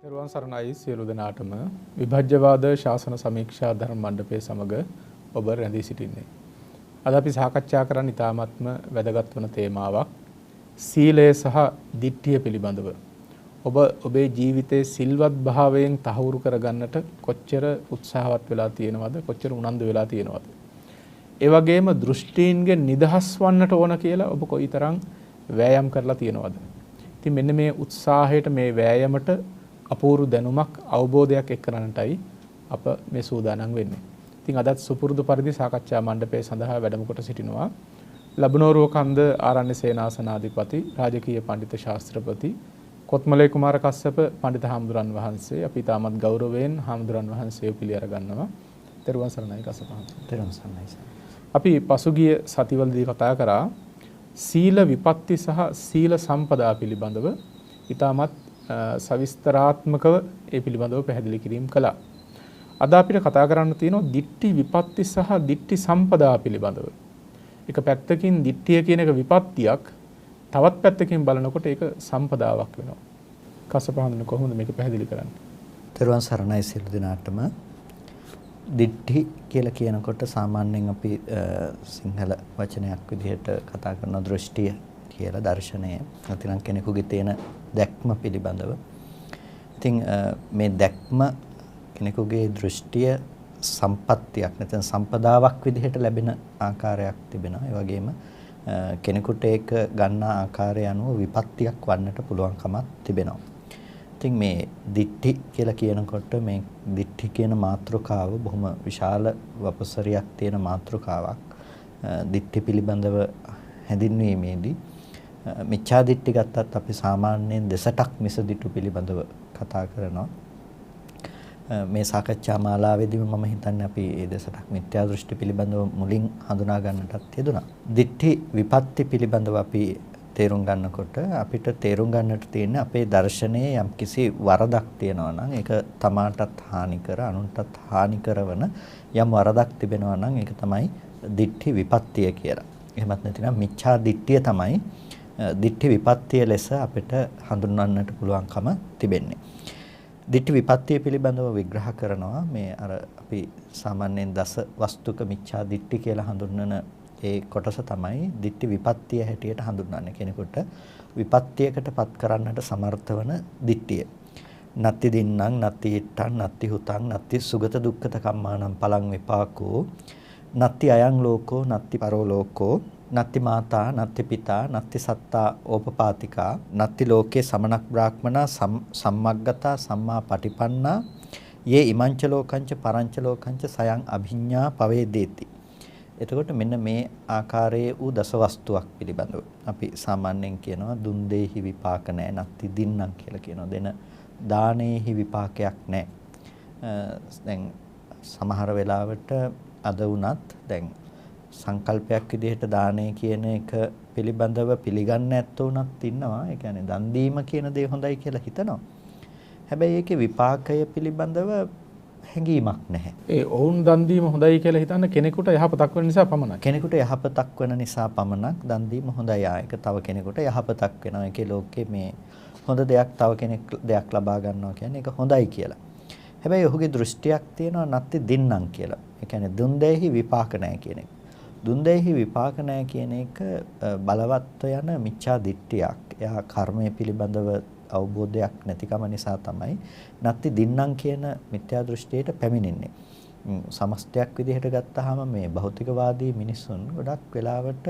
තෙරුවන් සරණයි සියලු දෙනාටම විභජ්‍යවාද ශාසන සමීක්ෂා ධර්ම මණ්ඩපයේ සමග ඔබ රැඳී සිටින්නේ. අද අපි සාකච්ඡා කරන්න ඉතාමත්ම වැදගත් වන තේමාවක් සීලය සහ දිට්ඨිය පිළිබඳව. ඔබ ඔබේ ජීවිතයේ සිල්වත් භාවයෙන් තහවුරු කරගන්නට කොච්චර උත්සාහවත් වෙලා තියෙනවද, කොච්චර උනන්දු වෙලා තියෙනවද? ඒ වගේම දෘෂ්ටීන්ගෙන් නිදහස් වන්නට ඕන කියලා ඔබ කොයිතරම් වෑයම් කරලා තියෙනවද? ඉතින් මෙන්න මේ උත්සාහයට, මේ වෑයමට අපූර්ව දැනුමක් අවබෝධයක් එක්කරන්නටයි අප මේ සූදානම් වෙන්නේ. ඉතින් අදත් සුපුරුදු පරිදි සාකච්ඡා මණ්ඩපයේ සඳහා වැඩම කොට සිටිනවා ලබනෝරුව කන්ද ආරණ්‍ය සේනාසනාධිපති රාජකීය පඬිතු ශාස්ත්‍රපති කොත්මලේ කුමාර කස්සප පඬිත හාමුදුරන් වහන්සේ අපි තාමත් ගෞරවයෙන් හාමුදුරන් වහන්සේව පිළිඅර ගන්නවා. තෙරුවන් සරණයි කස්සප හාමුදුරුවෝ. තෙරුවන් සරණයි. අපි පසුගිය සතිවලදී කතා කරා සීල විපත්ති සහ සීල සම්පදා පිළිබඳව ඊටමත් සවිස්තරාත්මකව ඒ පිළිබඳව පැහැදිලි කිරීම කළා. අද අපිට කතා කරන්න තියෙනවා දිට්ඨි විපත්ති සහ දිට්ඨි සම්පදා පිළිබඳව. එක පැත්තකින් දිට්ඨිය කියන එක විපත්තියක්, තවත් පැත්තකින් බලනකොට ඒක සම්පදාවක් වෙනවා. කසපහඳුන කොහොමද මේක පැහැදිලි කරන්නේ? තෙරුවන් සරණයි සියලු දෙනාටම. දිට්ඨි කියලා කියනකොට සාමාන්‍යයෙන් අපි සිංහල වචනයක් විදිහට කතා කරන දෘෂ්ටිය කියලා, දර්ශනය නැතිනම් කෙනෙකුගේ තියෙන දැක්ම පිළිබඳව. ඉතින් මේ දැක්ම කෙනෙකුගේ දෘෂ්ටිය සම්පත්තියක් නැත්නම් සම්පදාවක් විදිහට ලැබෙන ආකාරයක් තිබෙනවා. ඒ වගේම කෙනෙකුට ඒක ගන්නා ආකාරය අනුව විපත්තියක් වන්නට පුළුවන්කමක් තිබෙනවා. ඉතින් මේ දිට්ඨි කියලා කියනකොට මේ දිට්ඨි කියන මාතෘකාව බොහොම විශාල වපසරියක් තියෙන මාතෘකාවක්. දිට්ඨි පිළිබඳව හැඳින්වීමේදී මිච්ඡා දිට්ඨි ගත්තත් අපි සාමාන්‍යයෙන් දෙසටක් මිසදිටු පිළිබඳව කතා කරනවා. මේ සාකච්ඡා මාලාවේදීම මම හිතන්නේ අපි මේ දෙසටක් මිත්‍යා දෘෂ්ටි පිළිබඳව මුලින් හඳුනා ගන්නටත් යෙදුණා. දිට්ඨි විපත්ති පිළිබඳව අපි තේරුම් ගන්නකොට අපිට තේරුම් ගන්නට තියෙන්නේ අපේ දර්ශනයේ යම්කිසි වරදක් තියෙනවා නම් ඒක තමාටත් හානි කර අනුන්ටත් හානි කරන යම් වරදක් තිබෙනවා නම් ඒක තමයි දිට්ඨි විපත්තිය කියලා. එහෙමත් නැතිනම් මිච්ඡා දිට්ඨිය තමයි දිට්ඨි විපත්තිය ලෙස අපිට හඳුන්වන්නට පුළුවන්කම තිබෙන්නේ. දිට්ඨි විපත්තිය පිළිබඳව විග්‍රහ කරනවා මේ අර අපි සාමාන්‍යයෙන් දස වස්තුක මිච්ඡා දිට්ඨි කියලා හඳුන්වන ඒ කොටස තමයි දිට්ඨි විපත්තිය හැටියට හඳුන්වන්නේ. කෙනෙකුට විපත්තියකට පත් කරන්නට සමර්ථ වන දිට්ඨිය. නත්ති දින්නම් නත්ති හිට්ටන් නත්ති හුතං නත්ති සුගත දුක්ඛත කම්මානම් පලං විපාකෝ නත්ති අයං ලෝකෝ නත්ති පරෝ ලෝකෝ නත්ති මාතා නත්ති පිතා නත්ති සත්තා ඕපපාතිකා නත්ති ලෝකේ සමනක් බ්‍රාහ්මනා සම්මග්ගතා සම්මා පටිපන්නා යේ ඉමංච ලෝකංච පරංච ලෝකංච සයං අභිඤ්ඤා පවේදේති. එතකොට මෙන්න මේ ආකාරයේ වූ දසවස්තුවක් පිළිබඳව අපි සාමාන්‍යයෙන් කියනවා දුන් දෙහි විපාක නැහැ, නත්ති දින්නම් කියලා කියනවා. දෙන දානයේහි විපාකයක් නැහැ. දැන් සමහර වෙලාවට අද වුණත් දැන් සංකල්පයක් විදිහට දානය කියන එක පිළිබඳව පිළිගන්නේ නැත්තෝ උනත් ඉන්නවා. ඒ කියන්නේ දන් දීම කියන දේ හොඳයි කියලා හිතනවා. හැබැයි ඒකේ විපාකය පිළිබඳව හැඟීමක් නැහැ. ඒ ඔවුන් දන් දීම හොඳයි කියලා හිතන කෙනෙකුට යහපතක් වෙන නිසා පමණයි. කෙනෙකුට යහපතක් වෙන නිසා පමණක් දන් දීම හොඳයි. ඒක තව කෙනෙකුට යහපතක් වෙනවා. ඒකේ ලෝකේ මේ හොඳ දෙයක් තව කෙනෙක් දෙයක් ලබා ගන්නවා කියන්නේ ඒක හොඳයි කියලා. හැබැයි ඔහුගේ දෘෂ්ටියක් තියෙනවා නැත්ති දින්නම් කියලා. ඒ කියන්නේ දුන් දෙහි විපාක නැහැ කියන එක. දුන් දෙහි විපාක නැහැ කියන එක බලවත්ව යන මිච්ඡා දිට්ඨියක්. එයා කර්මය පිළිබඳව අවබෝධයක් නැතිකම නිසා තමයි නැත්ති දින්නම් කියන මිත්‍යා දෘෂ්ටියට පැමිණෙන්නේ. සමස්තයක් විදිහට ගත්තාම මේ භෞතිකවාදී මිනිසුන් ගොඩක් වෙලාවට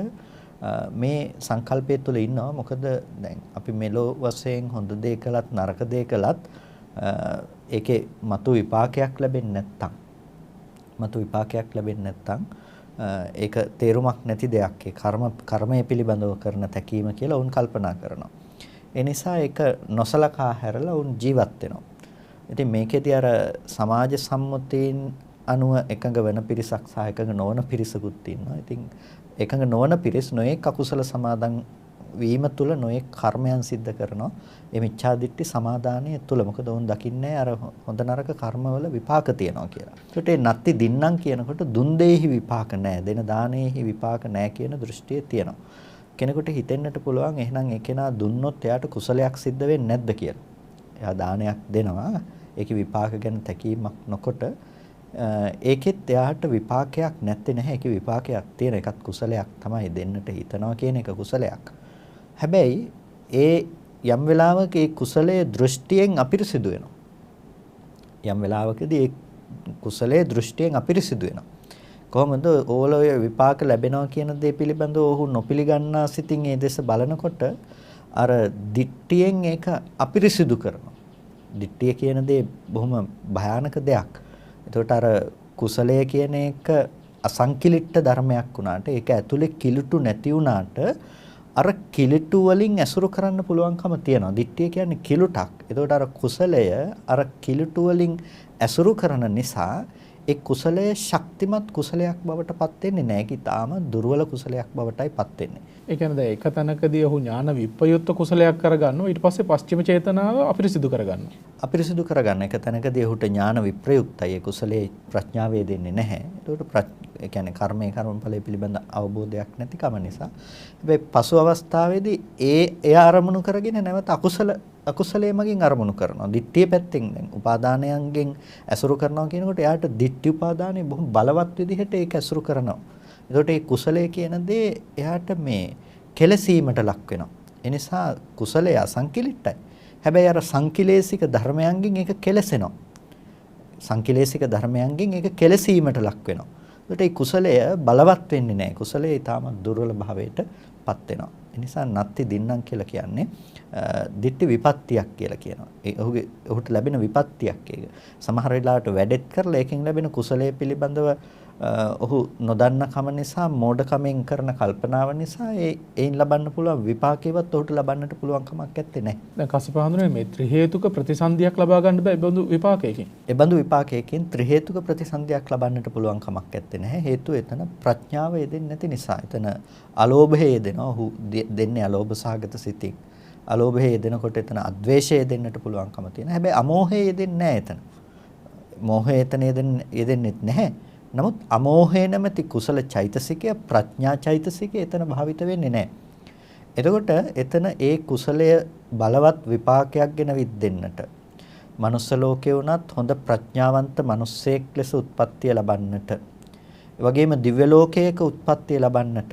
මේ සංකල්පය තුළ ඉන්නවා. මොකද දැන් අපි මෙලෝ වශයෙන් හොඳ දේ කළත් නරක දේ කළත් ඒකේ මතු විපාකයක් ලැබෙන්නේ නැත්තම් ඒක තේරුමක් නැති දෙයක්. ඒ කර්මය පිළිබඳව කරන තැකීම කියලා උන් කල්පනා කරනවා. ඒ නිසා ඒක නොසලකා හැරලා උන් ජීවත් වෙනවා. ඉතින් මේකෙදී අර සමාජ සම්මුතීන් අනුව එකඟ වෙන පිරිසක් සහ එකඟ නොවන පිරිසකුත් ඉන්නවා. ඉතින් එකඟ නොවන පිරිස නොයෙක් අකුසල සමාදන් වීම තුළ නොයෙක් කර්මයන් සිද්ධ කරනවා. ඒ මිච්ඡා දිට්ඨි සමාදානයේ තුළ. මොකද උන් දකින්නේ අර හොඳ නරක කර්මවල විපාක තියෙනවා කියලා. ඒකට ඒ නත්ති දින්නම් කියනකොට දුන් දෙහි විපාක නැහැ, දෙන දානයේහි විපාක නැහැ කියන දෘෂ්ටිය තියෙනවා. කෙනෙකුට හිතෙන්නට පුළුවන් එහෙනම් ඒ කෙනා දුන්නොත් එයාට කුසලයක් සිද්ධ වෙන්නේ නැද්ද කියලා. එයා දානයක් දෙනවා. ඒකේ විපාක ගැන තැකීමක් නොකොට ඒකෙත් එයාට විපාකයක් නැත්තේ නැහැ. ඒකේ විපාකයක් තියෙන එකත් කුසලයක් තමයි දෙන්නට හිතනවා කියන එක කුසලයක්. හැබැයි ඒ යම් වෙලාවක ඒ කුසලයේ දෘෂ්ටියෙන් අපිරිසිදු වෙනවා. යම් වෙලාවකදී ඒ කුසලයේ දෘෂ්ටියෙන් අපිරිසිදු වෙනවා. කොහොමද ඕලෝය විපාක ලැබෙනවා කියන දේ පිළිබඳව ඔහු නොපිළිගන්නා සිතින් ඒ දෙස බලනකොට අර දිට්ඨියෙන් ඒක අපිරිසිදු කරනවා. දිට්ඨිය කියන දේ බොහොම භයානක දෙයක්. එතකොට අර කුසලය කියන එක අසංකිලිට්ඨ ධර්මයක් වුණාට ඒක ඇතුලේ කිලුටු නැති වුණාට අර කිලුටු වලින් ඇසුරු කරන්න පුළුවන්කම තියෙනවා. දිට්ඨිය කියන්නේ කිලුටක්. එතකොට අර කුසලය අර කිලුටු වලින් ඇසුරු කරන නිසා ඒ කුසලය ශක්තිමත් කුසලයක් බවට පත් වෙන්නේ නැහැ. ඒක ඊටාම දුර්වල කුසලයක් බවටයි පත් වෙන්නේ. ඒ කියන්නේ දැන් එක තැනකදී ඔහු ඥාන විප්‍රයුක්ත කුසලයක් කරගන්නවා. ඊට පස්සේ පස්චිම චේතනාව අපිරිසිදු කරගන්නවා. අපිරිසිදු කරගන්න එක තැනකදී ඔහුට ඥාන විප්‍රයුක්තයි. ඒ කුසලයේ ප්‍රඥාවේ දෙන්නේ නැහැ. ඒකට ඒ කියන්නේ කර්මයේ කර්මඵලයේ පිළිබඳ අවබෝධයක් නැතිකම නිසා. හැබැයි පසු අවස්ථාවේදී ඒ අරමුණු කරගෙන නැවත අකුසලයේ මගින් අරමුණු කරනවා. දිට්ඨිය පැත්තෙන් දැන් උපාදානයන්ගෙන් ඇසුරු කරනවා කියනකොට එයාට දිට්ඨි උපාදානෙ බොහොම බලවත් විදිහට ඒක ඇසුරු කරනවා. එතකොට මේ කුසලයේ කියන දේ එයාට මේ කෙලසීමට ලක් වෙනවා. ඒ නිසා කුසලය අසංකිලිටයි. හැබැයි අර සංකිලේශික ධර්මයන්ගෙන් ඒක කෙලසෙනවා. සංකිලේශික ධර්මයන්ගෙන් ඒක කෙලසීමට ලක් වෙනවා. එතකොට මේ කුසලය බලවත් වෙන්නේ නැහැ. කුසලය ඊටාම දුර්වල භාවයට පත් වෙනවා. ඒ නිසා නත්ති දින්නම් කියලා කියන්නේ දිට්ඨි විපත්තියක් කියලා කියනවා. ඒ ඔහුට ලැබෙන විපත්තියක් ඒක. සමහර වෙලාවට වැඩෙත් කරලා ඒකෙන් ලැබෙන කුසලයේ පිළිබඳව ඔහු නොදන්න කම නිසා මෝඩකමෙන් කරන කල්පනාව නිසා ඒයින් ලබන්න පුළුවන් විපාකේවත් ඔහුට ලබන්නට පුළුවන් කමක් නැත්තේ නෑ. දැන් කස්සප හඳුනන්නේ මේ ත්‍රි හේතුක ප්‍රතිසන්දියක් ලබා ගන්න බෑ බඳු විපාකයකින්. ඒ බඳු විපාකයකින් ත්‍රි හේතුක ප්‍රතිසන්දියක් ලබන්නට පුළුවන් කමක් නැත්තේ නැහැ. හේතුව එතන ප්‍රඥාව යෙදෙන්නේ නැති නිසා. එතන අලෝභය යෙදෙනවා. ඔහු දෙන්නේ අලෝභ සහගත සිතින්. අලෝභය යෙදෙනකොට එතන අද්වේෂය යෙදෙන්නට පුළුවන්කම තියෙනවා. හැබැයි අමෝහය යෙදෙන්නේ නැහැ එතන. මෝහය එතන යෙදෙන්නේ නැහැ. නමුත් අමෝහය නැමැති කුසල චෛතසිකය ප්‍රඥා චෛතසිකය එතන භාවිත වෙන්නේ නැහැ. එතකොට එතන ඒ කුසලය බලවත් විපාකයක් ගෙන විද්දෙන්නට මනුස්ස ලෝකේ වුණත් හොඳ ප්‍රඥාවන්ත මිනිස්සෙක් ලෙස උත්පත්තිය ලබන්නට ඒ වගේම දිව්‍ය ලෝකයක උත්පත්තිය ලබන්නට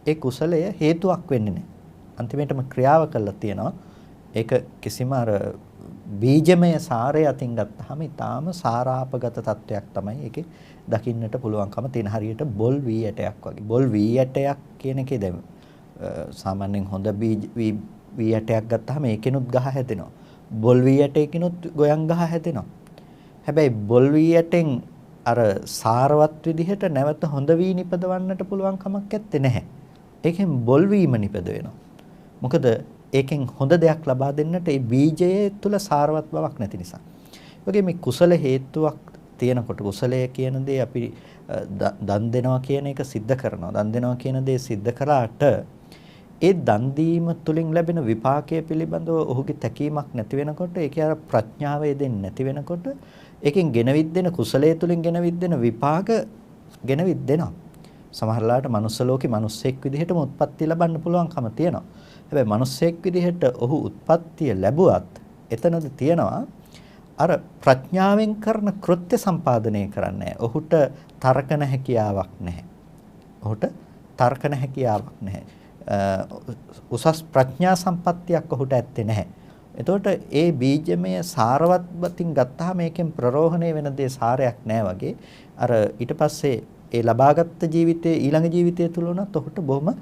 ඒ කුසලය හේතුවක් වෙන්නේ නැහැ. අන්තිමේටම ක්‍රියාව කළා තියෙනවා. ඒක කිසිම අර බීජමය සාරය අතින් ගත්තාම ඊටාම සාරාපගත තත්වයක් තමයි ඒකේ දකින්නට පුළුවන්කම තියෙන. හරියට බොල් වී ඇටයක් වගේ. බොල් වී ඇටයක් කියන එකේ දැන් සාමාන්‍යයෙන් හොඳ වී ඇටයක් ගත්තාම ඒකෙනුත් ගහ හැදෙනවා. බොල් වී ඇටයකිනුත් ගොයන් ගහ හැදෙනවා. හැබැයි බොල් වී ඇටෙන් අර සාරවත් විදිහට නැවත හොඳ වී නිපදවන්නට පුළුවන් කමක් නැත්තේ නැහැ. ඒකෙන් බොල් වීම නිපද වෙනවා. මොකද ඒකෙන් හොඳ දෙයක් ලබා දෙන්නට ඒ බීජයේ තුල සාරවත් බවක් නැති නිසා. වගේ මේ කුසල හේතුවක් තියෙනකොට කුසලය කියන දේ අපි දන් දෙනවා කියන එක सिद्ध කරනවා. දන් දෙනවා කියන දේ सिद्ध කරාට ඒ දන් දීම තුලින් ලැබෙන විපාකය පිළිබඳව ඔහුගේ තැකීමක් නැති වෙනකොට ඒක අර ප්‍රඥාව යෙදෙන්නේ නැති වෙනකොට ඒකෙන් ගෙනවිත් දෙන කුසලයේ තුලින් ගෙනවිත් දෙන විපාක ගෙනවිත් දෙනවා. සමහරලාට මනුස්ස ලෝකේ මිනිස්සෙක් විදිහටම උත්පත්ති ලබන්න පුළුවන්කම තියෙනවා. හැබැයි මිනිස්සෙක් විදිහට ඔහු උත්පත්තිය ලැබුවත් එතනද තියෙනවා අර ප්‍රඥාවෙන් කරන කෘත්‍ය සම්පාදනය කරන්නේ. ඔහුට තර්කන හැකියාවක් නැහැ. ඔහුට තර්කන හැකියාවක් නැහැ. උසස් ප්‍රඥා සම්පත්තියක් ඔහුට ඇත්තේ නැහැ. එතකොට ඒ බීජමය සාරවත් බතින් ගත්තාම මේකෙන් ප්‍රරෝහණය වෙන දේ සාරයක් නැහැ වගේ. අර ඊට පස්සේ ඒ ලබාගත් ජීවිතයේ ඊළඟ ජීවිතය තුල උනත් ඔහුට බොහොම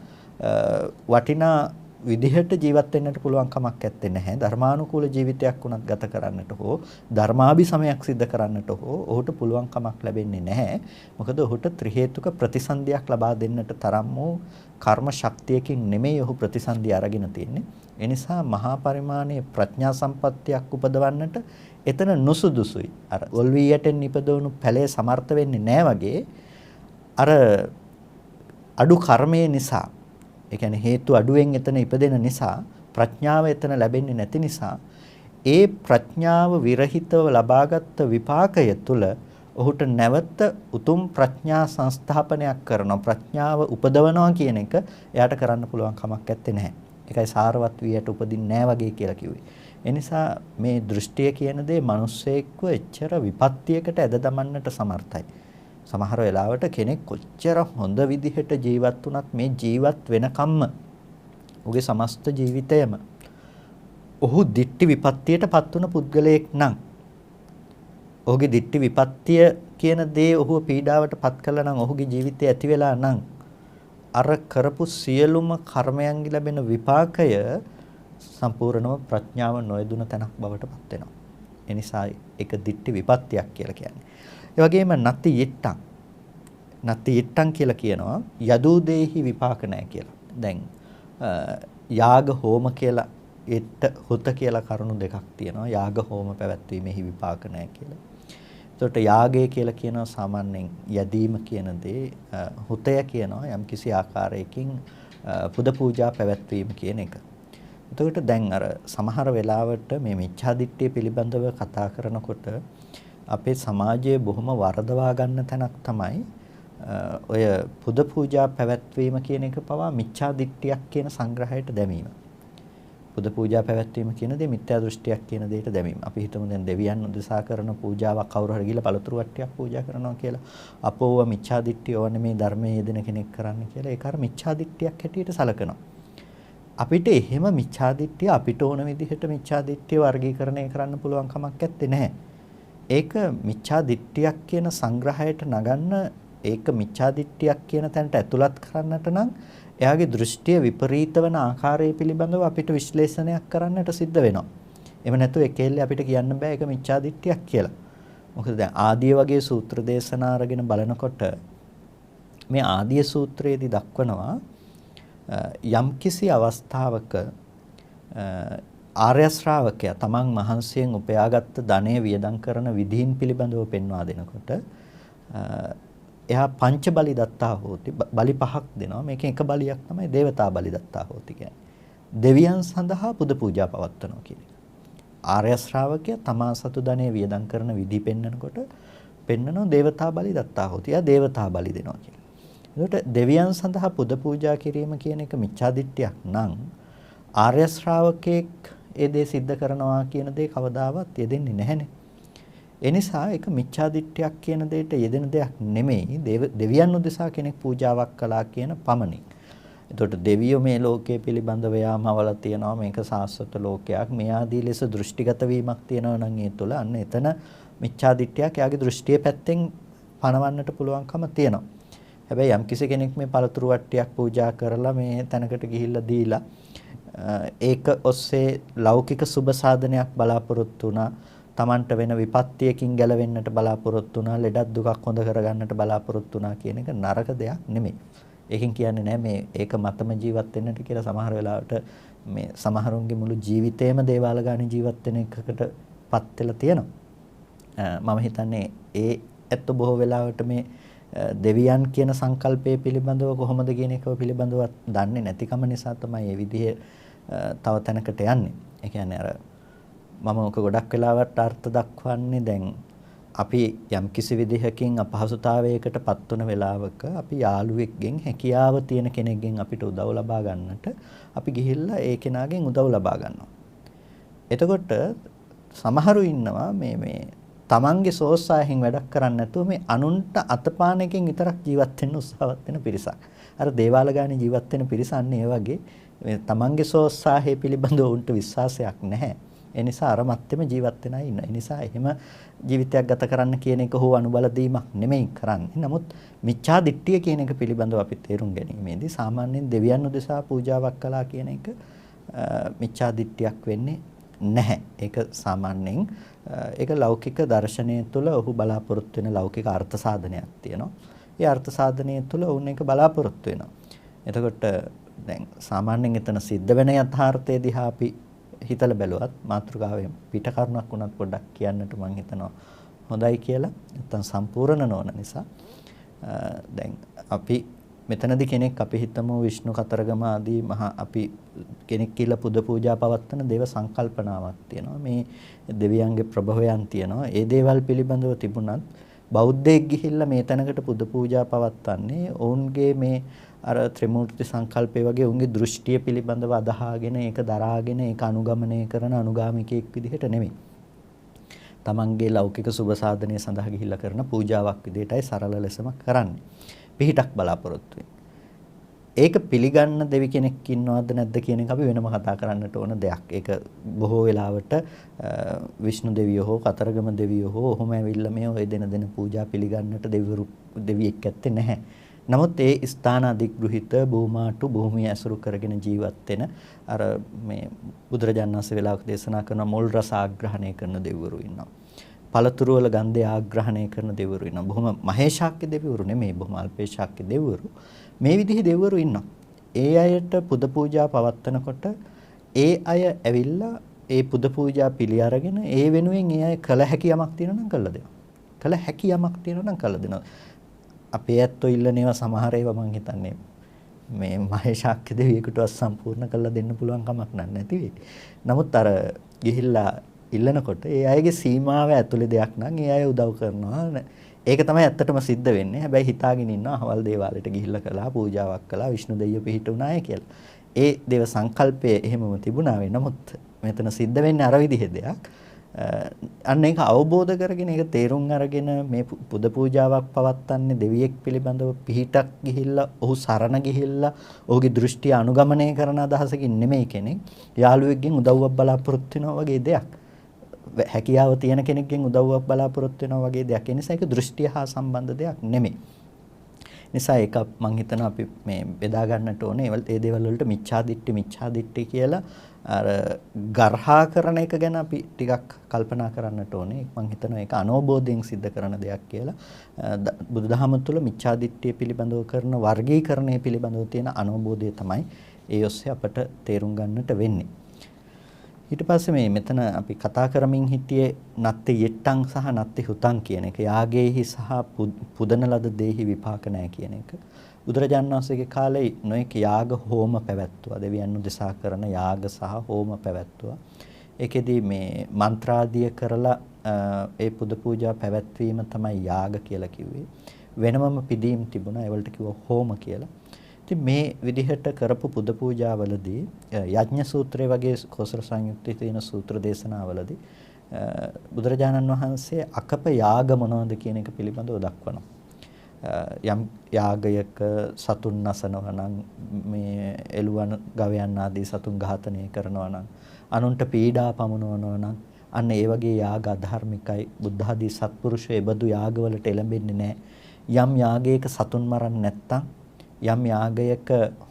වටිනා විදිහට ජීවත් වෙන්නට පුළුවන් කමක් නැත්තේ නැහැ. ධර්මානුකූල ජීවිතයක් උනත් ගත කරන්නට හෝ ධර්මාභිසමයක් සිද්ධ කරන්නට හෝ ඔහුට පුළුවන් කමක් ලැබෙන්නේ නැහැ. මොකද ඔහුට ත්‍රි හේතුක ප්‍රතිසන්දියක් ලබා දෙන්නට තරම් වූ කර්ම ශක්තියකින් නෙමෙයි ඔහු ප්‍රතිසන්දිය අරගෙන තියෙන්නේ. ඒ නිසා මහා පරිමාණයේ ප්‍රඥා සම්පත්තියක් උපදවන්නට එතන නුසුදුසුයි. අර ඔල්වියටෙන් නිපදවුණු පැලේ සමර්ථ වෙන්නේ නැහැ වගේ අර අඩු කර්මයේ නිසා ඒ කියන්නේ හේතු අඩුවෙන් එතන ඉපදෙන නිසා ප්‍රඥාව එතන ලැබෙන්නේ නැති නිසා ඒ ප්‍රඥාව විරහිතව ලබාගත් විපාකය තුළ ඔහුට නැවත උතුම් ප්‍රඥා සංස්ථාපනයක් කරනවා ප්‍රඥාව උපදවනවා කියන එක එයාට කරන්න පුළුවන් කමක් නැත්තේ නැහැ. ඒකයි සාරවත් වියට උපදින්නේ නැහැ වගේ කියලා කිව්වේ. ඒ නිසා මේ දෘෂ්ටිය කියන දේ මිනිස්සෙක්ව එච්චර විපත්තියකට ඇද දමන්නට සමර්ථයි. සමහර වෙලාවට කෙනෙක් කොච්චර හොඳ විදිහට ජීවත් වුණත් මේ ජීවත් වෙනකම්ම ඔහුගේ සමස්ත ජීවිතයම ඔහු දිට්ටි විපත්තියටපත් වුණ පුද්ගලයෙක් නම් ඔහුගේ දිට්ටි විපත්තිය කියන දේ ඔහුව පීඩාවටපත් කළා නම් ඔහුගේ ජීවිතය ඇති වෙලා නම් අර කරපු සියලුම කර්මයන්ගේ ලැබෙන විපාකය සම්පූර්ණව ප්‍රඥාව නොයදුන තැනක් බවට පත් වෙනවා. ඒ නිසා ඒක දිට්ටි විපත්තියක් කියලා කියන්නේ. ඒ වගේම නති යිට්ටං කියලා කියනවා යදූ දේහි විපාක නැහැ කියලා. දැන් යාග හෝම කියලා හොත කියලා කරුණු දෙකක් තියෙනවා. යාග හෝම පැවැත්වීමෙහි විපාක නැහැ කියලා. එතකොට යාගය කියලා කියනවා සාමාන්‍යයෙන් යදීම කියන දේ, හොතය කියනවා යම්කිසි ආකාරයකින් පුද පූජා පැවැත්වීම කියන එක. එතකොට දැන් අර සමහර වෙලාවට මේ මිච්ඡාදිට්ඨිය පිළිබඳව කතා කරනකොට අපේ සමාජයේ බොහොම වරදවා ගන්න තැනක් තමයි ඔය පුද පූජා පැවැත්වීම කියන එක පවා මිච්ඡාදිට්ඨියක් කියන සංග්‍රහයට දැමීම. පුද පූජා පැවැත්වීම කියන දේ මිත්‍යා දෘෂ්ටියක් කියන දෙයට දැමීම. අපි හිතමු දැන් දෙවියන් උදෙසා කරන පූජාවක් කවුරු හරි ගිහලා පළතුරු වට්ටියක් පූජා කරනවා කියලා. අපෝව මිච්ඡාදිට්ඨිය ඕන මේ ධර්මයේ යෙදෙන කෙනෙක් කරන්න කියලා ඒක අර මිච්ඡාදිට්ඨියක් හැටියට සලකනවා. අපිට එහෙම මිච්ඡාදිට්ඨිය අපිට ඕන විදිහට මිච්ඡාදිට්ඨිය වර්ගීකරණය කරන්න පුළුවන් කමක් නැත්තේ නැහැ. ඒක මිච්ඡාදිට්ඨියක් කියන සංග්‍රහයට නගන්න ඒක මිච්ඡාදිට්ඨියක් කියන තැනට ඇතුළත් කරන්නට නම් එයාගේ දෘෂ්ටිය විපරීත වන ආකාරය පිළිබඳව අපිට විශ්ලේෂණයක් කරන්නට සිද්ධ වෙනවා. එහෙම නැත්නම් ඒකෙල්ලේ අපිට කියන්න බෑ ඒක මිච්ඡාදිට්ඨියක් කියලා. මොකද දැන් ආදිය වගේ සූත්‍ර දේශනා අරගෙන බලනකොට මේ ආදිය සූත්‍රයේදී දක්වනවා යම්කිසි අවස්ථාවක ආර්ය ශ්‍රාවකයා තමන් මහන්සියෙන් උපයාගත් ධනය වියදම් කරන විධීන් පිළිබඳව පෙන්වා දෙනකොට එයා පංච බලි දත්තා හෝති බලි පහක් දෙනවා. මේකෙන් එක බලියක් තමයි දේවතා බලි දත්තා හෝති කියන්නේ. දෙවියන් සඳහා පුද පූජා පවත්වනවා කියන එක. ආර්ය ශ්‍රාවකයා තමා සතු ධනය වියදම් කරන විධි පෙන්වනකොට පෙන්වනවා දේවතා බලි දත්තා හෝති. එයා දේවතා බලි දෙනවා කියලා. එතකොට දෙවියන් සඳහා පුද පූජා කිරීම කියන එක මිච්ඡාදිට්ඨියක් නම් ආර්ය ශ්‍රාවකෙක් ඒ දේ සිද්ධ කරනවා කියන දේ කවදාවත් යෙදෙන්නේ නැහැනේ. ඒ නිසා ඒක මිච්ඡාදිට්ඨියක් කියන දෙයට යෙදෙන දෙයක් නෙමෙයි. දෙවියන් උදෙසා කෙනෙක් පූජාවක් කළා කියන පමණින්. එතකොට දෙවියෝ මේ ලෝකයේ පිළිබඳව යාමවල තියනවා මේක සාස්වත ලෝකයක්. මේ ආදී ලෙස දෘෂ්ටිගත වීමක් තියෙනවා නම් ඒ තුළ අන්න එතන මිච්ඡාදිට්ඨියක් යාගේ දෘෂ්ටිය පැත්තෙන් පනවන්නට පුළුවන්කම තියෙනවා. හැබැයි යම්කිසි කෙනෙක් මේ පළතුරු වට්ටියක් පූජා කරලා මේ තැනකට ගිහිල්ලා දීලා ඒක ඔස්සේ ලෞකික සුබ සාධනයක් බලාපොරොත්තු වුණා. Tamanට වෙන විපත්තියකින් ගැලවෙන්නට බලාපොරොත්තු වුණා. ලෙඩක් දුකක් හොඳ කරගන්නට බලාපොරොත්තු වුණා කියන එක නරක දෙයක් නෙමෙයි. ඒකෙන් කියන්නේ නෑ මේ ඒක මතම ජීවත් වෙන්නට කියලා. සමහර වෙලාවට මේ සමහරුන්ගේ මුළු ජීවිතේම දේවාල ගානේ ජීවත් වෙන එකකටපත් වෙලා තියෙනවා. මම හිතන්නේ ඒ ඇත්ත බොහෝ වෙලාවට මේ දෙවියන් කියන සංකල්පය පිළිබඳව කොහොමද කියන එක පිළිබඳව දන්නේ නැතිකම නිසා තමයි මේ විදිහේ තව තැනකට යන්නේ. ඒ කියන්නේ අර මම ඔක ගොඩක් වෙලාවට අර්ථ දක්වන්නේ දැන් අපි යම් කිසි විදිහකින් අපහසුතාවයකටපත් වන වෙලාවක අපි යාළුවෙක්ගෙන් හැකියාව තියෙන කෙනෙක්ගෙන් අපිට උදව් ලබා ගන්නට අපි ගිහිල්ලා ඒ කෙනාගෙන් උදව් ලබා ගන්නවා. එතකොට සමහරු ඉන්නවා මේ තමන්ගේ සෝස්සායෙන් වැඩක් කරන්නේ නැතුව මේ අනුන්ට අතපාන එකෙන් විතරක් ජීවත් වෙන්න උත්සාහවත් වෙන පිරිසක්. අර දේවාල ගානේ ජීවත් වෙන පිරිස අන්නේ ඒ වගේ මේ තමන්ගේ සෝස්සාහය පිළිබඳව උන්ට විශ්වාසයක් නැහැ. ඒ නිසා අර මැත්තේම ජීවත් වෙන අය ඉන්නවා. ඒ නිසා එහෙම ජීවිතයක් ගත කරන්න කියන එක හෝ අනුබල දීමක් නෙමෙයි කරන්නේ. නමුත් මිච්ඡා දිට්ඨිය කියන එක පිළිබඳව අපි තේරුම් ගැනීමේදී සාමාන්‍යයෙන් දෙවියන් උදෙසා පූජාවක් කළා කියන එක මිච්ඡා දිට්ඨියක් වෙන්නේ නැහැ. ඒක සාමාන්‍යයෙන් ඒක ලෞකික දර්ශනය තුළ ඔහු බලාපොරොත්තු වෙන ලෞකික අර්ථ සාධනයක් තියෙනවා. ඒ අර්ථ සාධනය තුළ ඔවුන් ඒක බලාපොරොත්තු වෙනවා. එතකොට දැන් සාමාන්‍යයෙන් එතන සිද්ධ වෙන යථාර්ථය දිහා අපි හිතලා බැලුවත් මාතෘකාවෙන් පිට කරුණක් වුණත් පොඩ්ඩක් කියන්නට මම හිතනවා හොඳයි කියලා. නැත්තම් සම්පූර්ණ නොවන නිසා දැන් අපි මෙතනදී කෙනෙක් අපි හිතමු විෂ්ණු කතරගම ආදී මහා අපි කෙනෙක් කියලා පුද පූජා පවත්වන දේව සංකල්පනාවක් තියෙනවා. මේ දෙවියන්ගේ ප්‍රභවයන් තියෙනවා. ඒ දේවල් පිළිබඳව තිබුණත් බෞද්ධයෙක් ගිහිල්ලා මේ තැනකට පුද පූජා පවත්වන්නේ ඔවුන්ගේ මේ අර ත්‍රිමූර්ති සංකල්පය වගේ උන්ගේ දෘෂ්ටිය පිළිබඳව අදහාගෙන ඒක දරාගෙන ඒක අනුගමනය කරන අනුගාමිකයෙක් විදිහට නෙමෙයි. තමන්ගේ ලෞකික සුබ සාධනය සඳහා ගිහිල්ලා කරන පූජාවක් විදිහටයි සරල ලෙසම කරන්නේ. පිහිටක් බලාපොරොත්තු වෙන්නේ. ඒක පිළිගන්න දෙවි කෙනෙක් ඉන්නවද නැද්ද කියන එක අපි වෙනම කතා කරන්නට ඕන දෙයක්. ඒක බොහෝ වෙලාවට විෂ්ණු දෙවියෝ හෝ කතරගම දෙවියෝ හෝ ඔහොම ඇවිල්ලා මේ ඔය දෙන පූජා පිළිගන්නට දෙවියෙක් ඇත්තේ නැහැ. නමුත් ඒ ස්ථාන අධිග්‍රහිත භූමාටු භූමිය ඇසුරු කරගෙන ජීවත් වෙන අර මේ බුදුරජාණන් වහන්සේ වෙලාවක දේශනා කරන මුල් රස ආග්‍රහණය කරන දෙවිවරු ඉන්නවා. පළතුරු වල ගන්ධය ආග්‍රහණය කරන දෙවිවරු ඉන්නවා. බොහොම මහේශාක්‍ය දෙවිවරු නෙමෙයි, බොහොම අල්පේශාක්‍ය දෙවිවරු. මේ විදිහේ දෙවිවරු ඉන්නවා. ඒ අයට පුද පූජා පවත්වනකොට ඒ අය ඇවිල්ලා ඒ පුද පූජා පිළි අරගෙන ඒ වෙනුවෙන් ඒ අය කළ හැකි යමක් තියෙනවා නම් කළා දෙනවා. කළ හැකි යමක් තියෙනවා නම් කළා දෙනවා. අපේ ඇත්තෝ ඉල්ලන ඒවා සමහර ඒවා මම හිතන්නේ මේ මහේශාක්‍ය දෙවියෙකුටවත් සම්පූර්ණ කරලා දෙන්න පුළුවන් කමක් නැති වෙයි. නමුත් අර ගිහිල්ලා ඉල්ලනකොට ඒ අයගේ සීමාව ඇතුලේ දෙයක් නම් ඒ අය උදව් කරනවා. ඒක තමයි ඇත්තටම සිද්ධ වෙන්නේ. හැබැයි හිතාගෙන ඉන්නවා අවල් දේවාලයට ගිහිල්ලා කළා පූජාවක් කළා විෂ්ණු දෙවියෝ පිහිටුණාය කියලා. ඒ දේව සංකල්පය එහෙමම තිබුණා වේ. නමුත් මෙතන සිද්ධ වෙන්නේ අර විදිහේ දෙයක්. අන්න ඒක අවබෝධ කරගෙන ඒක තේරුම් අරගෙන මේ පුද පූජාවක් පවත්වන්නේ දෙවියෙක් පිළිබඳව පිහිටක් ගිහිල්ලා ඔහු සරණ ගිහිල්ලා ඔහුගේ දෘෂ්ටිය අනුගමනය කරන අදහසකින් නෙමෙයි කෙනෙක් යාළුවෙක්ගෙන් උදව්වක් බලාපොරොත්තු වෙනවා වගේ දෙයක්. හැකියාව තියෙන කෙනෙක්ගෙන් උදව්වක් බලාපොරොත්තු වෙනවා වගේ දෙයක්. ඒ නිසා ඒක දෘෂ්ටිය හා සම්බන්ධ දෙයක් නෙමෙයි. නිසා ඒක මම හිතනවා අපි මේ බෙදා ගන්නට ඕනේ. ඒ දේවල් වලට මිච්ඡාදිට්ඨි කියලා අර ගර්හා කරන එක ගැන අපි ටිකක් කල්පනා කරන්නට ඕනේ. මම හිතනවා ඒක අනෝබෝධයෙන් සිද්ධ කරන දෙයක් කියලා. බුදුදහම තුළ මිච්ඡාදිට්ඨිය පිළිබඳව කරන වර්ගීකරණය පිළිබඳව තියෙන අනෝබෝධය තමයි ඒ ඔස්සේ අපට තේරුම් ගන්නට වෙන්නේ. ඊට පස්සේ මෙතන අපි කතා කරමින් හිටියේ නත්ති යෙට්ටං සහ නත්ති හුතං කියන එක. යාගේහි සහ පුදන ලද දේහි විපාක නැහැ කියන එක. බුදුරජාණන් වහන්සේගේ කාලේ නොඑක යාග හෝම පැවැත්වුවා. දෙවියන් උදෙසා කරන යාග සහ හෝම පැවැත්වුවා. ඒකෙදී මේ මන්ත්‍රාදිය කරලා ඒ පුද පූජා පැවැත්වීම තමයි යාග කියලා කිව්වේ. වෙනමම පිදීම් තිබුණා. ඒවලට කිව්වා හෝම කියලා. ඉතින් මේ විදිහට කරපු පුද පූජාවලදී යඥ සූත්‍රය වගේ කෝසල සංයුත්තේ තියෙන සූත්‍ර දේශනාවලදී බුදුරජාණන් වහන්සේ අකප යාග මොනවද කියන එක පිළිබඳව දක්වනවා. යම් යාගයක සතුන් නසනවා නම් මේ එළුවන් ගවයන් ආදී සතුන් ඝාතනය කරනවා නම් අනුන්ට පීඩා පමුණවනවා නම් අන්න ඒ වගේ යාග අධර්මිකයි. බුද්ධ ආදී සත්පුරුෂෝ ඒ බඳු යාගවලට එළඹෙන්නේ නැහැ. යම් යාගයක සතුන් මරන්නේ නැත්තම් යම් යාගයක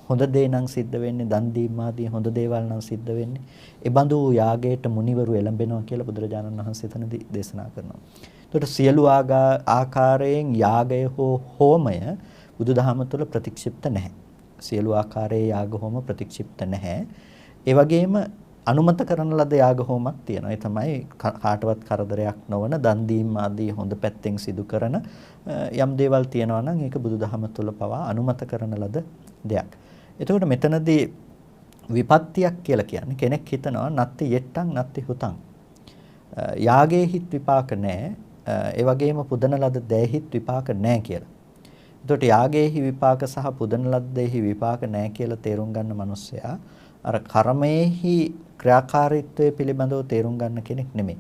හොඳ දේ නම් සිද්ධ වෙන්නේ දන් දීම ආදී හොඳ දේවල් නම් සිද්ධ වෙන්නේ ඒ බඳු යාගයට මුනිවරු එළඹෙනවා කියලා බුදුරජාණන් වහන්සේ එතනදී දේශනා කරනවා. එතකොට සියලු ආකාරයෙන් යාගය හෝ හෝමය බුදුදහම තුළ ප්‍රතික්ෂිප්ත නැහැ. සියලු ආකාරයේ යාග හෝම ප්‍රතික්ෂිප්ත නැහැ. ඒ වගේම අනුමත කරන ලද යාග හෝමක් තියෙනවා. ඒ තමයි කාටවත් කරදරයක් නොවන දන් දීම ආදී හොඳ පැත්තෙන් සිදු කරන යම් දේවල් තියෙනවා නම් ඒක බුදුදහම තුළ පවා අනුමත කරන ලද දෙයක්. එතකොට මෙතනදී විපත්තියක් කියලා කියන්නේ කෙනෙක් හිතනවා නත්ති යෙට්ටං නත්ති හුතං. යාගේ හිත් විපාක නැහැ. ඒ වගේම පුදන ලද දෙහිත් විපාක නැහැ කියලා. එතකොට යාගේහි විපාක සහ පුදන ලද දෙහි විපාක නැහැ කියලා තේරුම් ගන්න මිනිස්සයා අර කර්මයේහි ක්‍රියාකාරීත්වය පිළිබඳව තේරුම් ගන්න කෙනෙක් නෙමෙයි.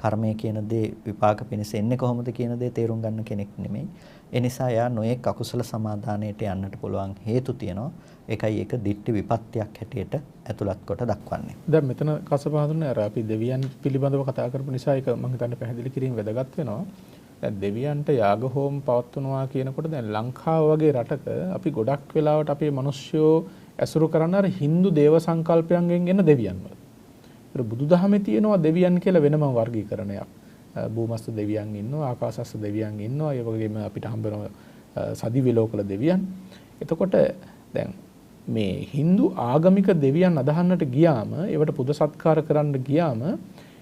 කර්මය කියන දේ විපාක පිණිස එන්නේ කොහොමද කියන දේ තේරුම් ගන්න කෙනෙක් නෙමෙයි. ඒ නිසා යා නොයෙක් අකුසල සමාදානයට යන්නට පුළුවන් හේතු තියෙනවා. ඒකයි ඒක දිට්ඨි විපත්තියක් හැටියට ඇතුළත් කොට දක්වන්නේ. දැන් මෙතන කසපහඳුනේ අර අපි දෙවියන් පිළිබඳව කතා කරපු නිසා ඒක මම හිතන්නේ පැහැදිලි කිරීම වැදගත් වෙනවා. දැන් දෙවියන්ට යාග හෝම පවත්වනවා කියනකොට දැන් ලංකාව වගේ රටක අපි ගොඩක් වෙලාවට අපේ මිනිස්සුયો ඇසුරු කරන අර Hindu දේව සංකල්පයන්ගෙන් එන දෙවියන්ව. ඒක බුදුදහමේ තියෙනවා දෙවියන් කියලා වෙනම වර්ගීකරණයක්. භූමස්ත දෙවියන් ඉන්නවා, ආකාශස්ත දෙවියන් ඉන්නවා, ඒ වගේම අපිට හම්බ වෙන සදිවිලෝකල දෙවියන්. එතකොට දැන් මේ Hindu ආගමික දෙවියන් අදහන්නට ගියාම, ඒවට පුද සත්කාර කරන්න ගියාම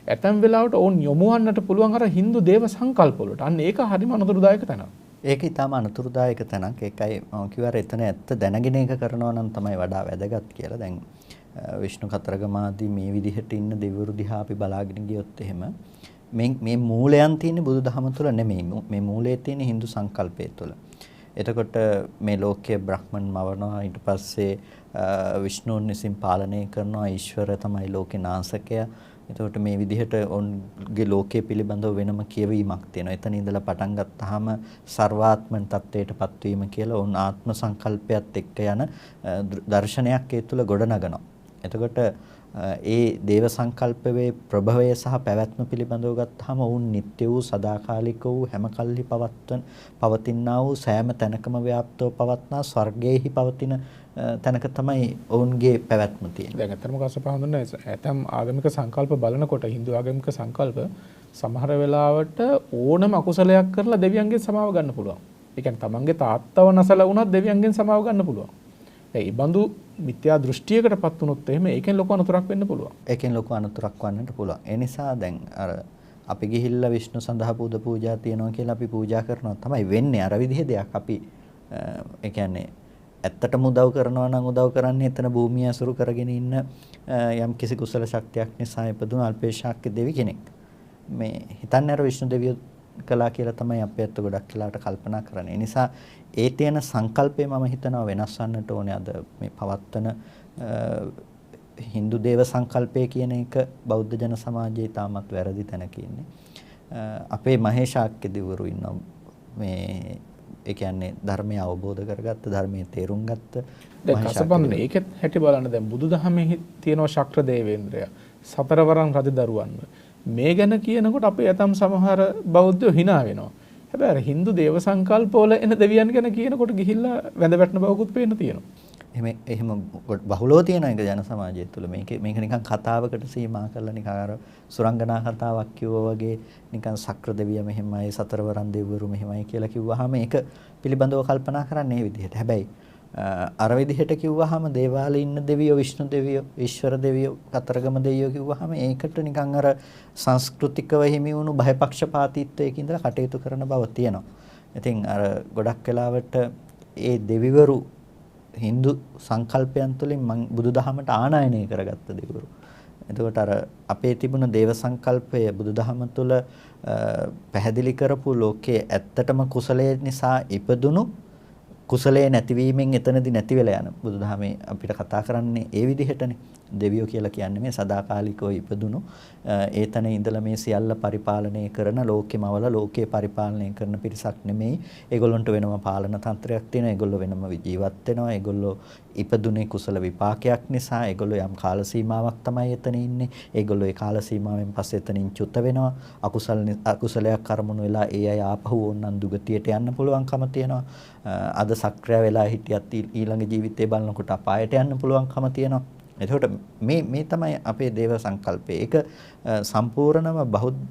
ඇතැම් වෙලාවට ඕන් යොමුවන්නට පුළුවන් අර Hindu දේව සංකල්ප වලට. අන්න ඒක හරිම අනුතරදායක තැනක්. ඒක ඊටම අනුතරදායක තැනක්. ඒකයි මම කිව්වා එතන ඇත්ත දැනගෙන ඒක කරනවා නම් තමයි වඩා වැදගත් කියලා. දැන් විෂ්ණු කතරගමාදී මේ විදිහට ඉන්න දෙවිවරු දිහා අපි බලාගෙන ගියොත් එහෙම මේ මූලයන් තියෙන්නේ බුදුදහම තුළ නෙමෙයි. මේ මූලයේ තියෙන්නේ Hindu සංකල්පය තුළ. එතකොට මේ ලෝකයේ බ්‍රහ්මන් මවනවා ඊට පස්සේ විෂ්ණුන් විසින් පාලනය කරනවා ඊශ්වර තමයි ලෝකේ නාසකයා. එතකොට මේ විදිහට ඔවුන්ගේ ලෝකයේ පිළිබඳව වෙනම කියවීමක් තියෙනවා. එතන ඉඳලා පටන් ගත්තාම සර්වාත්මන් තත්වයටපත් වීම කියලා ඔවුන් ආත්ම සංකල්පයත් එක්ක යන දර්ශනයක් ඒ තුළ ගොඩනගනවා. එතකොට ඒ දේව සංකල්පයේ ප්‍රභවය සහ පැවැත්ම පිළිබඳව ගත්තාම ඔවුන් නිට්ටය වූ සදාකාලික වූ හැම කල්හි පවතිනා වූ සෑම තැනකම ව්‍යාප්තව පවත්නා ස්වර්ගයේහි පවතින තැනක තමයි ඔවුන්ගේ පැවැත්ම තියෙන්නේ. දැන් අතරම කසප හඳුනන ඇතම් ආගමික සංකල්ප බලනකොට Hindu ආගමික සංකල්ප සමහර වෙලාවට ඕනම අකුසලයක් කරලා දෙවියන්ගෙන් සමාව ගන්න පුළුවන්. ඒ කියන්නේ තමන්ගේ තාත්තව නැසලා වුණත් දෙවියන්ගෙන් සමාව ගන්න පුළුවන්. ඒ බඳු මිත්‍යා දෘෂ්ටියකටපත් වුණොත් එහෙම ඒකෙන් ලොකු අනතුරක් වෙන්න පුළුවන්. ඒකෙන් ලොකු අනතුරක් වන්නට පුළුවන්. ඒ නිසා දැන් අර අපි ගිහිල්ලා විෂ්ණු සඳහා පුද පූජා තියනවා කියලා අපි පූජා කරනවා තමයි වෙන්නේ. අර විදිහේ දෙයක් අපි ඒ කියන්නේ ඇත්තටම උදව් කරනවා නම් උදව් කරන්නේ එතන භූමිය අසුරු කරගෙන ඉන්න යම් කිසි කුසල ශක්තියක් නිසා ඉපදුණු අල්පේශාක්‍ය දෙවි කෙනෙක්. මේ හිතන්නේ අර විෂ්ණු දෙවියෝ කළා කියලා තමයි අපේ අත ගොඩක් වෙලාවට කල්පනා කරන්නේ. ඒ නිසා ඒ තියෙන සංකල්පය මම හිතනවා වෙනස් වන්නට ඕනේ. අද මේ පවත්තන Hindu දේව සංකල්පය කියන එක බෞද්ධ ජන සමාජයේ තාමත් වැරදි තැනක ඉන්නේ. අපේ මහේශාක්‍ය දෙවිවරු ඉන්නවා මේ ඒ කියන්නේ ධර්මය අවබෝධ කරගත්ත ධර්මයේ තේරුම් ගත්ත දැන් කසපන්නේ ඒකත් හැටි බලන්න දැන් බුදුදහමේ තියෙනවා ශක්‍ර දේවේන්ද්‍රය සතරවරන් රජදරුවන් මේ ගැන කියනකොට අපේ ඇතම් සමහර බෞද්ධයෝ hina වෙනවා. හැබැයි අර Hindu දේව සංකල්පවල එන දෙවියන් ගැන කියනකොට ගිහිල්ලා වැඳ වැටෙන බවකුත් පේන්න තියෙනවා. එහෙම බහුලව තියෙන එක ජන සමාජය තුළ මේක නිකන් කතාවකට සීමා කරලා නිකන් අර සුරංගනා කතාවක් කිව්වා වගේ නිකන් සක්‍ර දෙවිය මෙහෙමයි සතරවරන් දෙවිවරු මෙහෙමයි කියලා කිව්වහම ඒක පිළිබඳව කල්පනා කරන්නේ මේ විදිහට. හැබැයි අර විදිහට කිව්වහම දේවාලේ ඉන්න දෙවියෝ විෂ්ණු දෙවියෝ ඊශ්වර දෙවියෝ කතරගම දෙවියෝ කිව්වහම ඒකට නිකන් අර සංස්කෘතිකව හිමි වුණු බයපක්ෂපාතීත්වයක ඉඳලා කටයුතු කරන බව තියෙනවා. ඉතින් අර ගොඩක් වෙලාවට ඒ දෙවිවරු Hindu සංකල්පයන් තුළින් මම බුදුදහමට ආනයනය කරගත්ත දෙවිවරු. එතකොට අර අපේ තිබුණ දේව සංකල්පය බුදුදහම තුළ පැහැදිලි කරපු ලෝකයේ ඇත්තටම කුසලයේ නිසා ඉපදුණු කුසලයේ නැතිවීමෙන් එතනදී නැති වෙලා යන බුදුදහමේ අපිට කතා කරන්නේ ඒ විදිහටනේ. දෙවියෝ කියලා කියන්නේ මේ සදාකාලිකව ඉපදුණු ඒතන ඉඳලා මේ සියල්ල පරිපාලනය කරන ලෝකෙමවල ලෝකේ පරිපාලනය කරන පිරිසක් නෙමෙයි. ඒගොල්ලන්ට වෙනම පාලන තන්ත්‍රයක් තියෙනවා. ඒගොල්ලෝ වෙනම ජීවත් වෙනවා. ඒගොල්ලෝ ඉපදුනේ කුසල විපාකයක් නිසා. ඒගොල්ලෝ යම් කාල සීමාවක් තමයි එතන ඉන්නේ. ඒගොල්ලෝ ඒ කාල සීමාවෙන් පස්සේ එතනින් චුත වෙනවා. අකුසලයක් කරමුණු වෙලා ඒ අය ආපහු ඕනනම් දුගතියට යන්න පුළුවන්කම තියෙනවා. අද සක්‍රිය වෙලා හිටියත් ඊළඟ ජීවිතේ බලනකොට අපායට යන්න පුළුවන්කම තියෙනවා. එතකොට මේ තමයි අපේ දේව සංකල්පය. ඒක සම්පූර්ණම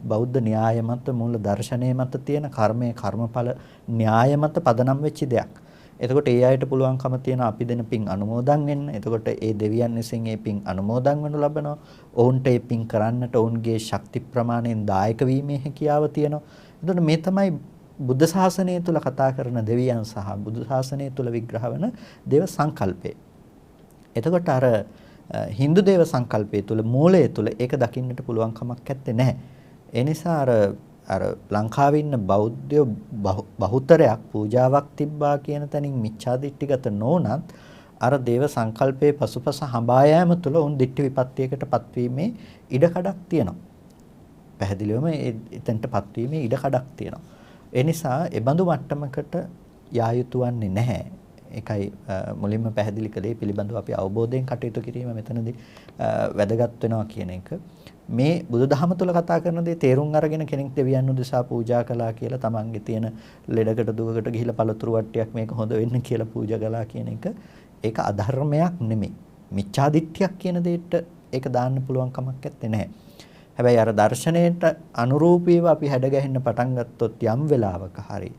බෞද්ධ න්‍යාය මත මූල දර්ශනය මත තියෙන කර්මයේ කර්මඵල න්‍යාය මත පදනම් වෙච්ච දෙයක්. එතකොට ඒ අයට පුළුවන්කම තියෙන අපි දෙන පින් අනුමෝදන් වෙන්න. එතකොට ඒ දෙවියන් විසින් ඒ පින් අනුමෝදන් වෙනු ලබනවා. ඔවුන්ට ඒ පින් කරන්නට ඔවුන්ගේ ශක්ති ප්‍රමාණයෙන් දායක වීමේ හැකියාව තියෙනවා. එතකොට මේ තමයි බුද්ධ ශාසනය තුල කතා කරන දෙවියන් සහ බුදු ශාසනය තුල විග්‍රහ වන දේව සංකල්පය. එතකොට අර Hindu දේව සංකල්පය තුල මූලය තුල ඒක දකින්නට පුළුවන් කමක් නැත්තේ නැහැ. ඒ නිසා අර ලංකාවේ ඉන්න බෞද්ධයෝ බහුතරයක් පූජාවක් තිබ්බා කියන තැනින් මිච්ඡාදිට්ඨිගත නොවනත් අර දේව සංකල්පයේ පසුපස හඹා යාම තුල උන් දිට්ඨි විපත්තියකටපත් වීමේ ඉඩකඩක් තියෙනවා. පැහැදිලිවම එතෙන්ටපත් වීමේ ඉඩකඩක් තියෙනවා. ඒ නිසා ඒ බඳු මට්ටමකට යා යුතු වන්නේ නැහැ. ඒකයි මුලින්ම පැහැදිලි කළේ පිළිබඳව අපි අවබෝධයෙන් කටයුතු කිරීම මෙතනදී වැදගත් වෙනවා කියන එක. මේ බුදුදහම තුල කතා කරන දේ තේරුම් අරගෙන කෙනෙක් දෙවියන් උදෙසා පූජා කළා කියලා තමන්ගේ තියෙන ලෙඩකට දුකකට ගිහිලා පළතුරු වට්ටියක් මේක හොඳ වෙන්න කියලා පූජා කළා කියන එක ඒක අධර්මයක් නෙමෙයි. මිච්ඡාදිට්ඨියක් කියන දෙයට ඒක දාන්න පුළුවන් කමක් නැත්තේ නෑ. හැබැයි අර දර්ශනයට අනුරූපීව අපි හැඩගැහෙන්න පටන් ගත්තොත් යම් වෙලාවක හරියි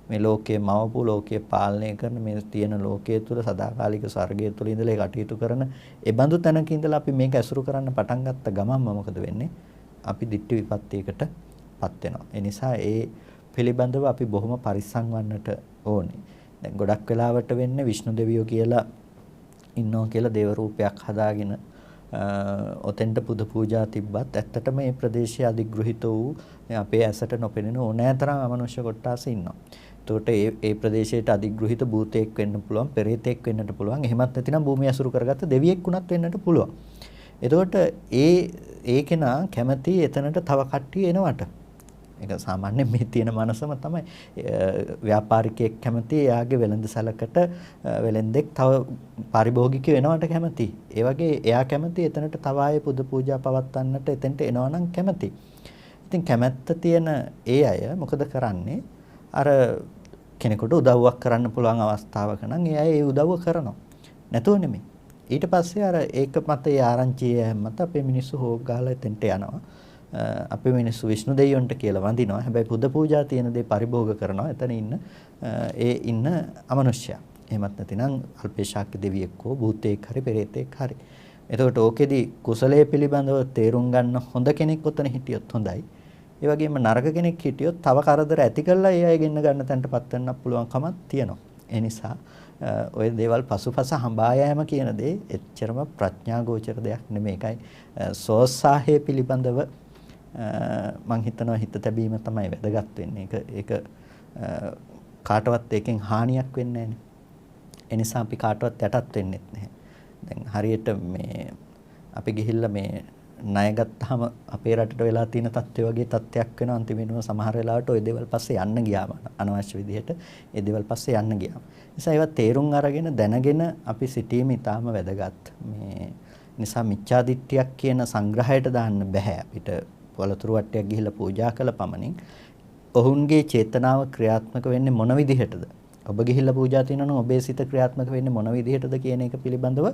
මේ ලෝකයේ මවපු ලෝකයේ පාලනය කරන මේ තියෙන ලෝකයේ තුල සදාකාලික ස්වර්ගයේ තුල ඉඳලා කටයුතු කරන ඒ බඳු තැනක ඉඳලා අපි මේක ඇසුරු කරන්න පටන් ගත්ත ගමන්ම මොකද වෙන්නේ? අපි දිට්ඨි විපත්තියකටපත් වෙනවා. ඒ නිසා ඒ පිළිබඳව අපි බොහොම පරිස්සම් වන්නට ඕනේ. දැන් ගොඩක් වෙලාවට වෙන්නේ විෂ්ණු දෙවියෝ කියලා ඉන්නවා කියලා දේව රූපයක් හදාගෙන ඔතෙන්ට පුද පූජා තිබ්බත් ඇත්තටම මේ ප්‍රදේශයේ අධිග්‍රහිත වූ අපේ ඇසට නොපෙනෙන ඕනෑතරම් අමනුෂ්‍ය කොට්ටාස ඉන්නවා. එතකොට ඒ ප්‍රදේශයට අධිග්‍රහිත භූතයෙක් වෙන්න පුළුවන්, පෙරේතෙක් වෙන්නට පුළුවන්. එහෙමත් නැතිනම් භූමිය අසුරු කරගත්ත දෙවියෙක් වුණත් වෙන්නට පුළුවන්. එතකොට ඒ කෙනා කැමති එතනට තව කට්ටිය එනවට. ඒක සාමාන්‍යයෙන් මේ තියෙන මනසම තමයි. ව්‍යාපාරිකයෙක් කැමති එයාගේ වෙළඳ සැලකට වෙළෙන්දෙක් තව පාරිභෝගික වෙනවට කැමති. ඒ වගේ එයා කැමති එතනට තව ආයේ පුද පූජා පවත්වන්නට එතෙන්ට එනවා නම් කැමති. ඉතින් කැමැත්ත තියෙන ඒ අය මොකද කරන්නේ? අර කෙනෙකුට උදව්වක් කරන්න පුළුවන් අවස්ථාවක නම් ඒ අය ඒ උදව්ව කරනවා. නැතුව නෙමෙයි. ඊට පස්සේ අර ඒක මත ඒ ආරංචිය මත අපේ මිනිස්සු හොග් ගහලා එතෙන්ට යනවා. අපේ මිනිස්සු විෂ්ණු දෙවියන්ට කියලා වඳිනවා. හැබැයි පුද පූජා තියෙන දේ පරිභෝග කරනවා. එතන ඉන්න අමනුෂ්‍යයා. එහෙමත් නැතිනම් අල්පේශාක්‍ය දෙවියෙක් හෝ භූතයෙක් හරි පෙරේතෙක් හරි. එතකොට ඕකෙදි කුසලයේ පිළිබඳව තේරුම් ගන්න හොඳ කෙනෙක් උතන හිටියොත් හොඳයි. ඒ වගේම නරක කෙනෙක් හිටියොත් තව කරදර ඇති කරලා ඒ අය ගෙන්න ගන්න තැනටපත් වෙන්න පුළුවන් කමක් තියෙනවා. ඒ නිසා ඔය දේවල් පසුපස හඹා යෑම කියන දේ එච්චරම ප්‍රඥා ගෝචර දෙයක් නෙමෙයි. ඒකයි සෝත්සාහය පිළිබඳව මම හිතනවා හිත තැබීම තමයි වැදගත් වෙන්නේ. ඒක කාටවත් ඒකෙන් හානියක් වෙන්නේ නැහැ. ඒ නිසා අපි කාටවත් යටත් වෙන්නෙත් නැහැ. දැන් හරියට මේ අපි ගිහිල්ලා මේ ණය ගත්තාම අපේ රටට වෙලා තියෙන තත්ත්වය වගේ තත්ත්වයක් වෙනවා. අන්තිමේටම සමහර වෙලාවට ওই දේවල් පස්සේ යන්න ගියාම අනවශ්‍ය විදිහට ඒ දේවල් පස්සේ යන්න ගියාම. නිසා ඒවා තේරුම් අරගෙන දැනගෙන අපි සිටීම ඉතාම වැදගත්. මේ නිසා මිච්ඡාදිට්ඨියක් කියන සංග්‍රහයට දාන්න බෑ. අපිට පොළතුරු වට්ටියක් ගිහිල්ලා පූජා කළ පමණින් ඔවුන්ගේ චේතනාව ක්‍රියාත්මක වෙන්නේ මොන විදිහටද? ඔබ ගිහිල්ලා පූජා තිනන ඔබේ සිත ක්‍රියාත්මක වෙන්නේ මොන විදිහටද කියන එක පිළිබඳව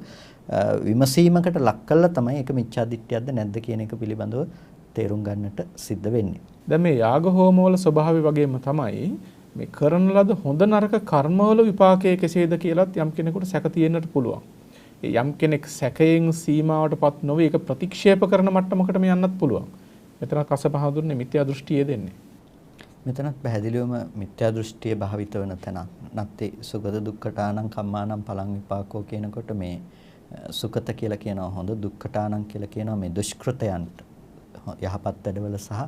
විමසීමකට ලක් කළා තමයි ඒක මිච්ඡාදිට්ඨියක්ද නැද්ද කියන එක පිළිබඳව තේරුම් ගන්නට සිද්ධ වෙන්නේ. දැන් මේ යාග හෝමවල ස්වභාවය වගේම තමයි මේ කරන ලද හොඳ නරක කර්මවල විපාකයේ කෙසේද කියලාත් යම් කෙනෙකුට සැක තියෙන්නට පුළුවන්. යම් කෙනෙක් සැකයෙන් සීමාවටපත් නොවේ ඒක ප්‍රතික්ෂේප කරන මට්ටමකට මේ යන්නත් පුළුවන්. මෙතන කසපහඳුන්නේ මිත්‍යා දෘෂ්ටිය දෙන්නේ. මෙතනත් පැහැදිලිවම මිත්‍යා දෘෂ්ටිය භාවිත වෙන තැනක්. නැත්te සුගත දුක්ඛටානං කම්මානං පලං විපාකෝ කියනකොට මේ සුගත කියලා කියනවා හොඳ, දුක්ඛටානං කියලා කියනවා මේ දුෂ්කෘතයන්ට යහපත් වැඩවල සහ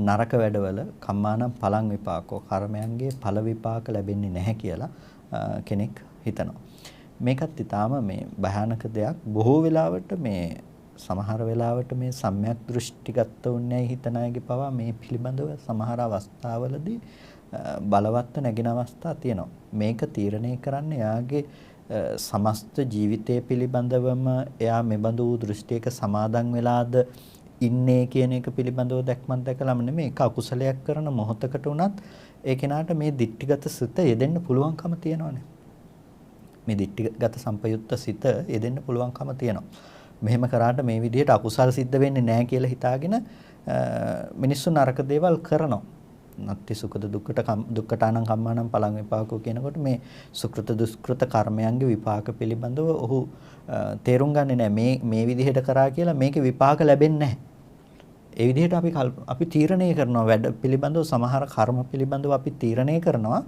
නරක වැඩවල කම්මානං පලං විපාකෝ කර්මයන්ගේ ඵල විපාක ලැබෙන්නේ නැහැ කියලා කෙනෙක් හිතනවා. මේකත් ඊටාම මේ භයානක දෙයක්. බොහෝ වෙලාවට මේ සමහර වෙලාවට මේ සම්‍යක් දෘෂ්ටිගත උන්නේ හිතන අයගේ පවා මේ පිළිබඳව සමහර අවස්ථාවලදී බලවත්ව නැගෙන අවස්ථා තියෙනවා. මේක තීරණය කරන්නේ එයාගේ සමස්ත ජීවිතය පිළිබඳවම එයා මෙබඳු දෘෂ්ටියක සමාදන් වෙලාද ඉන්නේ කියන එක පිළිබඳව දැක්මක් දැකලාම නෙමෙයි. ඒක අකුසලයක් කරන මොහොතකට උනත් ඒ කෙනාට මේ දික්ටිගත සිත යෙදෙන්න පුළුවන්කම තියෙනවානේ. මේ දික්ටිගත සම්පයුක්ත සිත යෙදෙන්න පුළුවන්කම තියෙනවා. මෙහෙම කරාට මේ විදිහට අකුසල් සිද්ධ වෙන්නේ නැහැ කියලා හිතාගෙන මිනිස්සු නරක දේවල් කරනවා. නැත්te සුඛද දුක්ඛටානං කම්මානං පලං විපාකෝ කියනකොට මේ සුකෘත දුෂ්කෘත කර්මයන්ගේ විපාක පිළිබඳව ඔහු තේරුම් ගන්නේ නැහැ. මේ විදිහට කරා කියලා මේකේ විපාක ලැබෙන්නේ නැහැ. ඒ විදිහට අපි තීරණය කරනවා වැඩ පිළිබඳව සමහර කර්ම පිළිබඳව අපි තීරණය කරනවා.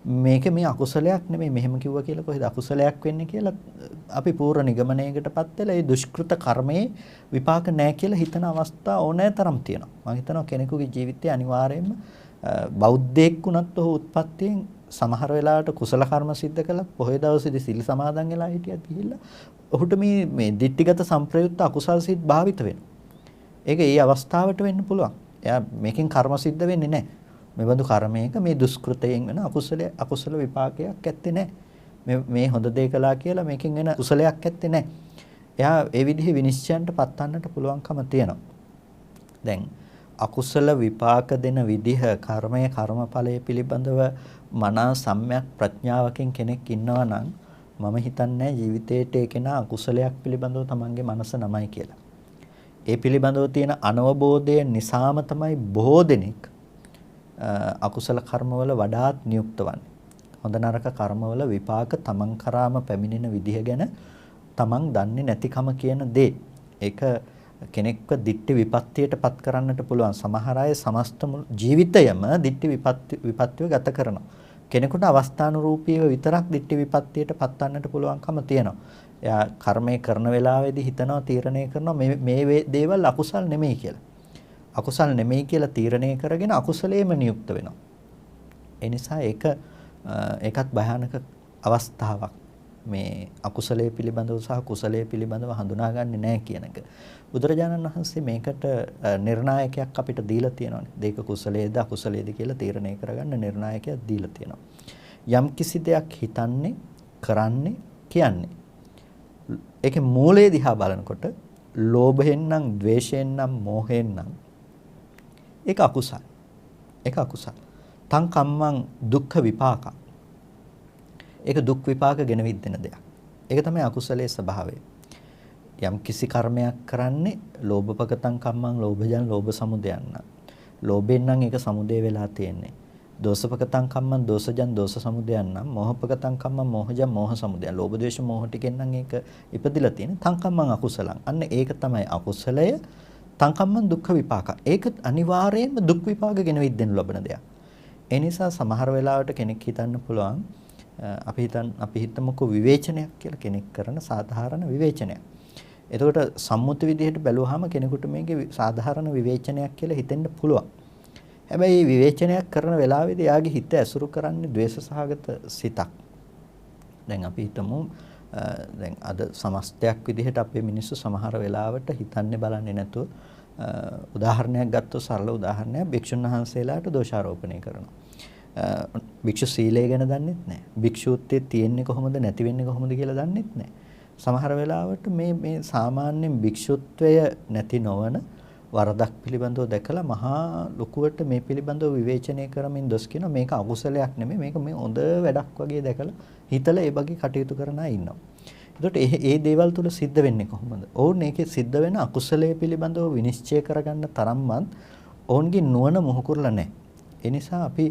මේක මේ අකුසලයක් නෙමෙයි මෙහෙම කිව්වා කියලා කොහෙද අකුසලයක් වෙන්නේ කියලා අපි පූර්ව නිගමනයකටපත් වෙලා ඒ දුෂ්කෘත කර්මයේ විපාක නැහැ කියලා හිතන අවස්ථා ඕනෑ තරම් තියෙනවා. මම හිතනවා කෙනෙකුගේ ජීවිතය අනිවාර්යයෙන්ම බෞද්ධයෙක් වුණත් ඔහු උත්පත්තියෙන් සමහර වෙලාවට කුසල කර්ම සිද්ධ කළා පොහේ දවසේදී සිල් සමාදන් වෙලා හිටියත් ගිහිල්ලා ඔහුට මේ දිට්ඨිගත සම්ප්‍රයුක්ත අකුසල් සිත් භාවිත වෙනවා. ඒක ඒ අවස්ථාවට වෙන්න පුළුවන්. එයා මේකෙන් කර්ම සිද්ධ වෙන්නේ නැහැ. මෙබඳු කර්මයක මේ දුෂ්කෘතයෙන් වෙන අකුසල විපාකයක් ඇත්තේ නැහැ. මේ හොඳ දේ කළා කියලා මේකෙන් වෙන කුසලයක් ඇත්තේ නැහැ. එයා ඒ විදිහේ විනිශ්චයන්ට පත්වන්නට පුළුවන්කම තියෙනවා. දැන් අකුසල විපාක දෙන විදිහ කර්මය කර්මඵලයේ පිළිබඳව මනා සම්‍යක් ප්‍රඥාවකින් කෙනෙක් ඉන්නවා නම් මම හිතන්නේ ජීවිතේට ඒකේන අකුසලයක් පිළිබඳව තමන්ගේ මනස නමයි කියලා. ඒ පිළිබඳව තියෙන අනවබෝධය නිසාම තමයි බොහෝ දෙනෙක් අකුසල කර්මවල වඩාත් නියුක්ත වන්නේ. හොඳ නරක කර්මවල විපාක තමන් කරාම පැමිණෙන විදිහ ගැන තමන් දන්නේ නැතිකම කියන දේ. ඒක කෙනෙක්ව දිට්ඨි විපත්තියට පත් කරන්නට පුළුවන්. සමහර අය සමස්ත ජීවිතයම දිට්ඨි විපත්තිය ගත කරනවා. කෙනෙකුට අවස්ථානුරූපීව විතරක් දිට්ඨි විපත්තියට පත්වන්නට පුළුවන්කම තියෙනවා. එයා කර්මය කරන වෙලාවේදී හිතනවා තීරණය කරනවා මේ දේවල් අකුසල් නෙමෙයි කියලා. අකුසල් නෙමෙයි කියලා තීරණය කරගෙන අකුසලයේම නියුක්ත වෙනවා. ඒ නිසා ඒකත් භයානක අවස්ථාවක්. මේ අකුසලයේ පිළිබඳව සහ කුසලයේ පිළිබඳව හඳුනාගන්නේ නැහැ කියන එක. බුදුරජාණන් වහන්සේ මේකට නිර්ණායකයක් අපිට දීලා තියෙනවානේ. දෙක කුසලයේද අකුසලයේද කියලා තීරණය කරගන්න නිර්ණායකයක් දීලා තියෙනවා. යම් කිසි දෙයක් හිතන්නේ, කරන්නේ, කියන්නේ. ඒකේ මූලයේ දිහා බලනකොට ලෝභයෙන් නම්, ද්වේෂයෙන් නම්, මෝහයෙන් නම් ඒක අකුසල. ඒක අකුසල. තං කම්මං දුක්ඛ විපාක. ඒක දුක් විපාක ගෙන විද්දෙන දෙයක්. ඒක තමයි අකුසලයේ ස්වභාවය. යම් කිසි කර්මයක් කරන්නේ ලෝභපකතං කම්මං ලෝභජන් ලෝභ සමුදයන්. ලෝභයෙන් නම් ඒක සමුදය වෙලා තියෙන්නේ. දෝසපකතං කම්මං දෝසජන් දෝස සමුදයන් නම් මෝහපකතං කම්මං මෝහජන් මෝහ සමුදයන්. ලෝභ ද්වේෂ මෝහ ටිකෙන් නම් ඒක ඉපදිලා තියෙන්නේ. තං කම්මං අකුසලං. අන්න ඒක තමයි අකුසලය. තං කම්මං දුක්ඛ විපාක. ඒක අනිවාර්යයෙන්ම දුක් විපාක ගෙන විද්දෙන ලබන දෙයක්. ඒ නිසා සමහර වෙලාවට කෙනෙක් හිතන්න පුළුවන් අපි හිතමුකෝ විවේචනයක් කියලා කෙනෙක් කරන සාධාරණ විවේචනයක්. එතකොට සම්මුති විදිහට බැලුවාම කෙනෙකුට මේකේ සාධාරණ විවේචනයක් කියලා හිතෙන්න පුළුවන්. හැබැයි මේ විවේචනයක් කරන වෙලාවේදී යාගේ හිත ඇසුරු කරන්නේ ද්වේෂ සහගත සිතක්. දැන් අපි හිතමු දැන් අද සමස්තයක් විදිහට අපේ මිනිස්සු සමහර වෙලාවට හිතන්නේ බලන්නේ නැතුව උදාහරණයක් ගත්තොත් සරල උදාහරණයක් භික්ෂුන් වහන්සේලාට දෝෂාරෝපණය කරනවා. භික්ෂු සීලය ගැන දන්නෙත් නැහැ. භික්ෂූත්වයේ තියෙන්නේ කොහොමද නැති වෙන්නේ කොහොමද කියලා දන්නෙත් නැහැ. සමහර වෙලාවට මේ සාමාන්‍යයෙන් භික්ෂුත්වය නැති නොවන වරදක් පිළිබඳව දැකලා මහා ලොකුවට මේ පිළිබඳව විවේචනය කරමින් දොස් කියන මේක අකුසලයක් නෙමෙයි මේක මේ හොඳ වැඩක් වගේ දැකලා හිතලා ඒ වගේ කටයුතු කරන අය ඉන්නවා. එතකොට මේ දේවල් තුල සිද්ධ වෙන්නේ කොහොමද? ඔවුන් ඒකේ සිද්ධ වෙන අකුසලයේ පිළිබඳව විනිශ්චය කරගන්න තරම්වත් ඔවුන්ගේ නුවණ මොහුකුරලා නැහැ. ඒ නිසා අපි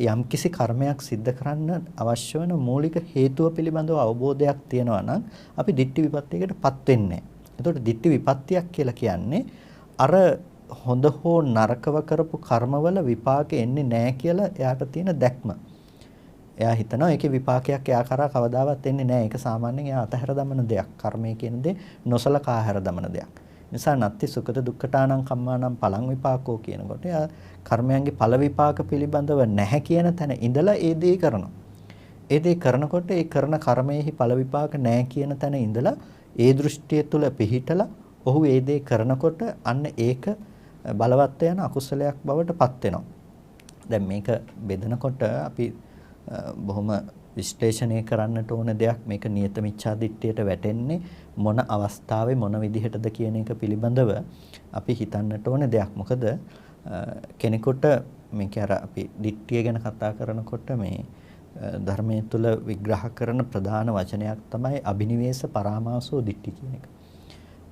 යම්කිසි කර්මයක් සිද්ධ කරන්න අවශ්‍ය වෙන මූලික හේතුව පිළිබඳව අවබෝධයක් තියෙනවා නම් අපි ditthi විපත්තියකටපත් වෙන්නේ නැහැ. එතකොට ditthi විපත්තියක් කියලා කියන්නේ අර හොඳ හෝ නරකව කරපු කර්මවල විපාක එන්නේ නැහැ කියලා එයාට තියෙන දැක්ම. එයා හිතනවා ඒකේ විපාකයක් එයා කරා කවදාවත් එන්නේ නැහැ. ඒක සාමාන්‍යයෙන් එයා අතහැර දමන දෙයක්. කර්මය කියන දේ නොසලකා හැර දමන දෙයක්. නිසා නත්ති සුඛත දුක්ඛතානං කම්මානං පලං විපාකෝ කියනකොට එයා කර්මයන්ගේ ඵල විපාක පිළිබඳව නැහැ කියන තැන ඉඳලා ඒ දේ කරනවා. ඒ දේ කරනකොට ඒ කරන කර්මයේහි ඵල විපාක නැහැ කියන තැන ඉඳලා ඒ දෘෂ්ටිය තුළ පිහිටලා ඔහු ඒ දේ කරනකොට අන්න ඒක බලවත් යන අකුසලයක් බවට පත් වෙනවා. දැන් මේක බෙදනකොට අපි බොහොම විශ්ලේෂණය කරන්නට ඕන දෙයක් මේක නියත මිච්ඡා දිට්ඨියට වැටෙන්නේ මොන අවස්ථාවේ මොන විදිහටද කියන එක පිළිබඳව අපි හිතන්නට ඕන දෙයක්. මොකද කෙනෙකුට මේක අර අපි දිට්ඨිය ගැන කතා කරනකොට මේ ධර්මයේ තුල විග්‍රහ කරන ප්‍රධාන වචනයක් තමයි අබිනිවේෂ පරාමාසෝ දිට්ඨි කියන එක.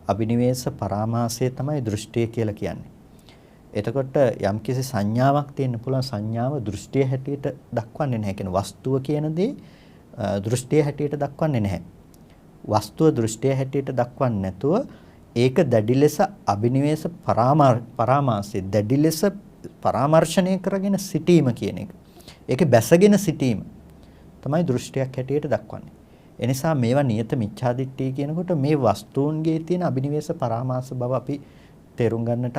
අබිනිවේෂ පරාමාසය තමයි දෘෂ්ටිය කියලා කියන්නේ. එතකොට යම්කිසි සංඥාවක් තියෙන්න පුළුවන් සංඥාව දෘෂ්ටිය හැටියට දක්වන්නේ නැහැ. කියන වස්තුව කියන දේ දෘෂ්ටිය හැටියට දක්වන්නේ නැහැ. වස්තුව දෘෂ්ටිය හැටියට දක්වන්නේ නැතුව ඒක දැඩි ලෙස අබිනිවේෂ පරාමාසය දැඩි ලෙස පරාමර්ශණය කරගෙන සිටීම කියන එක. ඒකේ බැසගෙන සිටීම තමයි දෘෂ්ටියක් හැටියට දක්වන්නේ. එනිසා මේවා නියත මිච්ඡාදිට්ඨිය කියනකොට මේ වස්තුන්ගේ තියෙන අබිනිවේෂ පරාමාස බව අපි තේරුම් ගන්නට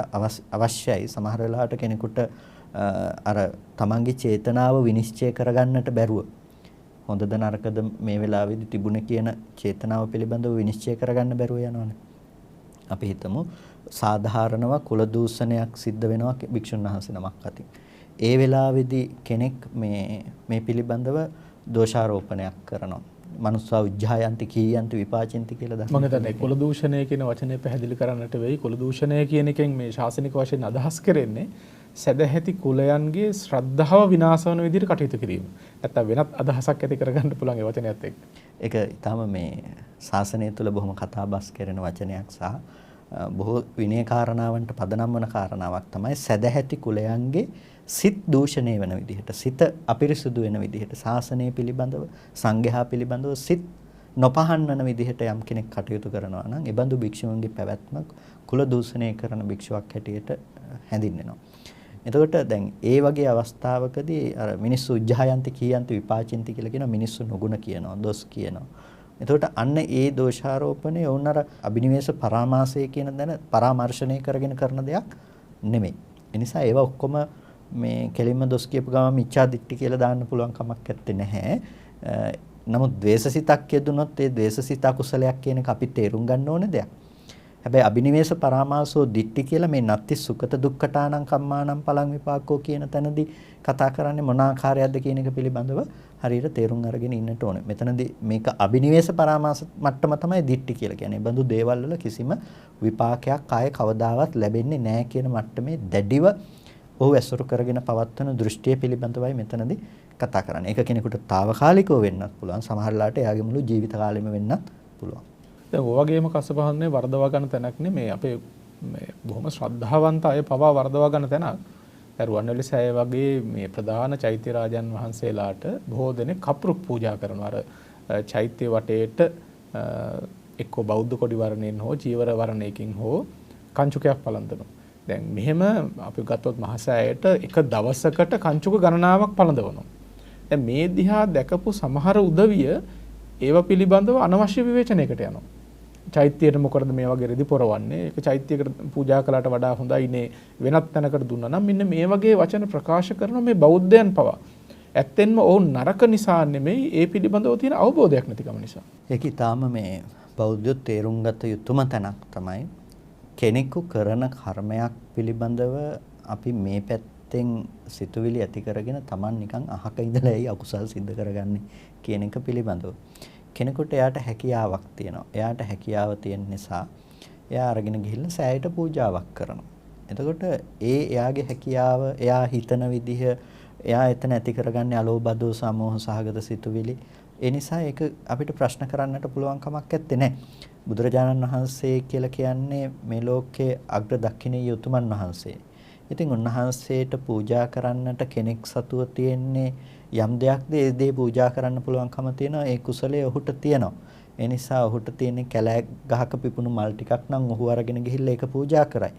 අවශ්‍යයි. සමහර වෙලාවට කෙනෙකුට අර තමන්ගේ චේතනාව විනිශ්චය කරගන්නට බැරුව හොඳද නරකද මේ වෙලාවේදී තිබුණේ කියන චේතනාව පිළිබඳව විනිශ්චය කරගන්න බැරුව යනවනේ. අපි හිතමු සාධාරණව කුල දූෂණයක් සිද්ධ වෙනවා භික්ෂුන් වහන්සේ නමක් අතින්. ඒ වෙලාවේදී කෙනෙක් මේ පිළිබඳව දෝෂාරෝපණයක් කරනවා. මනුස්සා උජ්ජායන්ති කීයන්ති විපාචින්ති කියලා මම හිතන්නේ කුල දූෂණය කියන වචනේ පැහැදිලි කරන්නට වෙයි. කුල දූෂණය කියන එකෙන් මේ ශාසනික වශයෙන් අදහස් කරන්නේ සදැහැති කුලයන්ගේ ශ්‍රද්ධාව විනාශ වන විදිහට කටයුතු කිරීම. නැත්තම් වෙනත් අදහසක් ඇති කරගන්න පුළුවන් ඒ වචනයත් එක්ක. ඒක ඊටම මේ ශාසනය තුළ බොහොම කතාබස් කරන වචනයක් සහ බොහෝ විනය කාරණාවන්ට පදනම් වන කාරණාවක් තමයි සදැහැති කුලයන්ගේ සිත් දූෂණය වෙන විදිහට සිත අපිරිසුදු වෙන විදිහට ශාසනය පිළිබඳව සංඝයා පිළිබඳව සිත් නොපහන් වන විදිහට යම් කෙනෙක් කටයුතු කරනවා නම් ඒ බඳු භික්ෂුවන්ගේ පැවැත්මක් කුල දූෂණය කරන භික්ෂුවක් හැටියට හැඳින්වෙනවා. එතකොට දැන් ඒ වගේ අවස්ථාවකදී අර මිනිස්සු උජ්ජායන්ති කීයන්ති විපාචින්ති කියලා කියන මිනිස්සු නුගුණ කියනවා දොස් කියනවා. එතකොට අන්න ඒ දෝෂාරෝපණය වුණ අර අබිනිවේෂ පරාමාසය කියන දන පරාමර්ශණය කරගෙන කරන දෙයක් නෙමෙයි. ඒ නිසා ඒවා ඔක්කොම මේ කෙලින්ම දොස් කියපු ගමන් මිච්ඡා දිට්ඨි කියලා දාන්න පුළුවන් කමක් නැත්තේ නැහැ. නමුත් ද්වේෂසිතක් යෙදුනොත් ඒ ද්වේෂසිත අකුසලයක් කියන එක අපි තේරුම් ගන්න ඕන දෙයක්. හැබැයි අබිනිවේෂ පරාමාසෝ දිට්ඨි කියලා මේ නත්ති සුඛත දුක්ඛටානං කම්මානං පලං විපාකෝ කියන තැනදී කතා කරන්නේ මොන ආකාරයක්ද කියන එක පිළිබඳව හරියට තේරුම් අරගෙන ඉන්නට ඕනේ. මෙතනදී මේක අබිනිවේෂ පරාමාස මට්ටම තමයි දිට්ඨි කියලා කියන්නේ. බඳු දේවල් වල කිසිම විපාකයක් ආයේ කවදාවත් ලැබෙන්නේ නැහැ කියන මට්ටමේ දැඩිව ඔහු ඇසුරු කරගෙන පවත්වන දෘෂ්ටිය පිළිබඳවයි මෙතනදී කතා කරන්නේ. ඒක කෙනෙකුට తాවකාලිකව වෙන්නත් පුළුවන්. සමහරලාට එයාගේ මුළු ජීවිත කාලෙම වෙන්නත් පුළුවන්. දැන් ඔය වගේම කස්සපහන්නේ වර්ධවා ගන්න තැනක් නෙමේ. අපේ මේ බොහොම ශ්‍රද්ධාවන්ත අය පවා වර්ධවා ගන්න තැනක්. රුවන්වැලි සෑය වගේ මේ ප්‍රධාන චෛත්‍ය රාජන් වහන්සේලාට බොහෝ දෙනෙක් කපුරුක් පූජා කරනවා. අර චෛත්‍ය වටේට එක්ක බෞද්ධ කොඩි වර්ණයෙන් හෝ චීවර වර්ණයකින් හෝ කංචුකයක් පළඳනවා. දැන් මෙහෙම අපි ගත්තොත් මහසෑයට එක දවසකට කංචුක ගණනාවක් පළඳවනවා. දැන් මේ දිහා දැකපු සමහර උදවිය ඒව පිළිබඳව අනවශ්‍ය විවේචනයකට යනවා. චෛත්‍යයට මොකටද මේ වගේ රෙදි පොරවන්නේ? ඒක චෛත්‍යයකට පූජා කළාට වඩා හොඳයිනේ වෙනත් තැනකට දුන්නා නම් මෙන්න මේ වගේ වචන ප්‍රකාශ කරන මේ බෞද්ධයන් පවා. ඇත්තෙන්ම ඔවුන් නරක නිසා නෙමෙයි ඒ පිළිබඳව තියෙන අවබෝධයක් නැතිකම නිසා. ඒක ඊටාම මේ බෞද්ධ තේරුම් ගත යුතුම තැනක් තමයි කෙනෙකු කරන කර්මයක් පිළිබඳව අපි මේ පැත්තෙන් සිතුවිලි ඇති කරගෙන Taman නිකන් අහක ඉඳලා ඒ අකුසල් සිද්ධ කරගන්නේ කියන එක පිළිබඳව. කෙනෙකුට එයාට හැකියාවක් තියෙනවා. එයාට හැකියාව තියෙන නිසා එයා අරගෙන ගිහිල්ලා සෑයට පූජාවක් කරනවා. එතකොට එයාගේ හැකියාව, එයා හිතන විදිහ, එයා එතන ඇති කරගන්නේ අලෝභ දෝස සමෝහ සහගත සිතුවිලි. ඒ නිසා ඒක අපිට ප්‍රශ්න කරන්නට පුළුවන් කමක් නැත්තේ නේ. බුදුරජාණන් වහන්සේ කියලා කියන්නේ මේ ලෝකයේ අග්‍ර දක්ෂිණීය උතුමන් වහන්සේ. ඉතින් උන්වහන්සේට පූජා කරන්නට කෙනෙක් සතුව තියෙන්නේ යම් දෙයක්ද ඒ දේ පූජා කරන්න පුළුවන්කම තියෙනවා. ඒ කුසලයේ ඔහුට තියෙනවා. ඒ නිසා ඔහුට තියෙන කැලෑ ගහක පිපුණු මල් ටිකක් නම් ඔහු අරගෙන ගිහිල්ලා ඒක පූජා කරයි.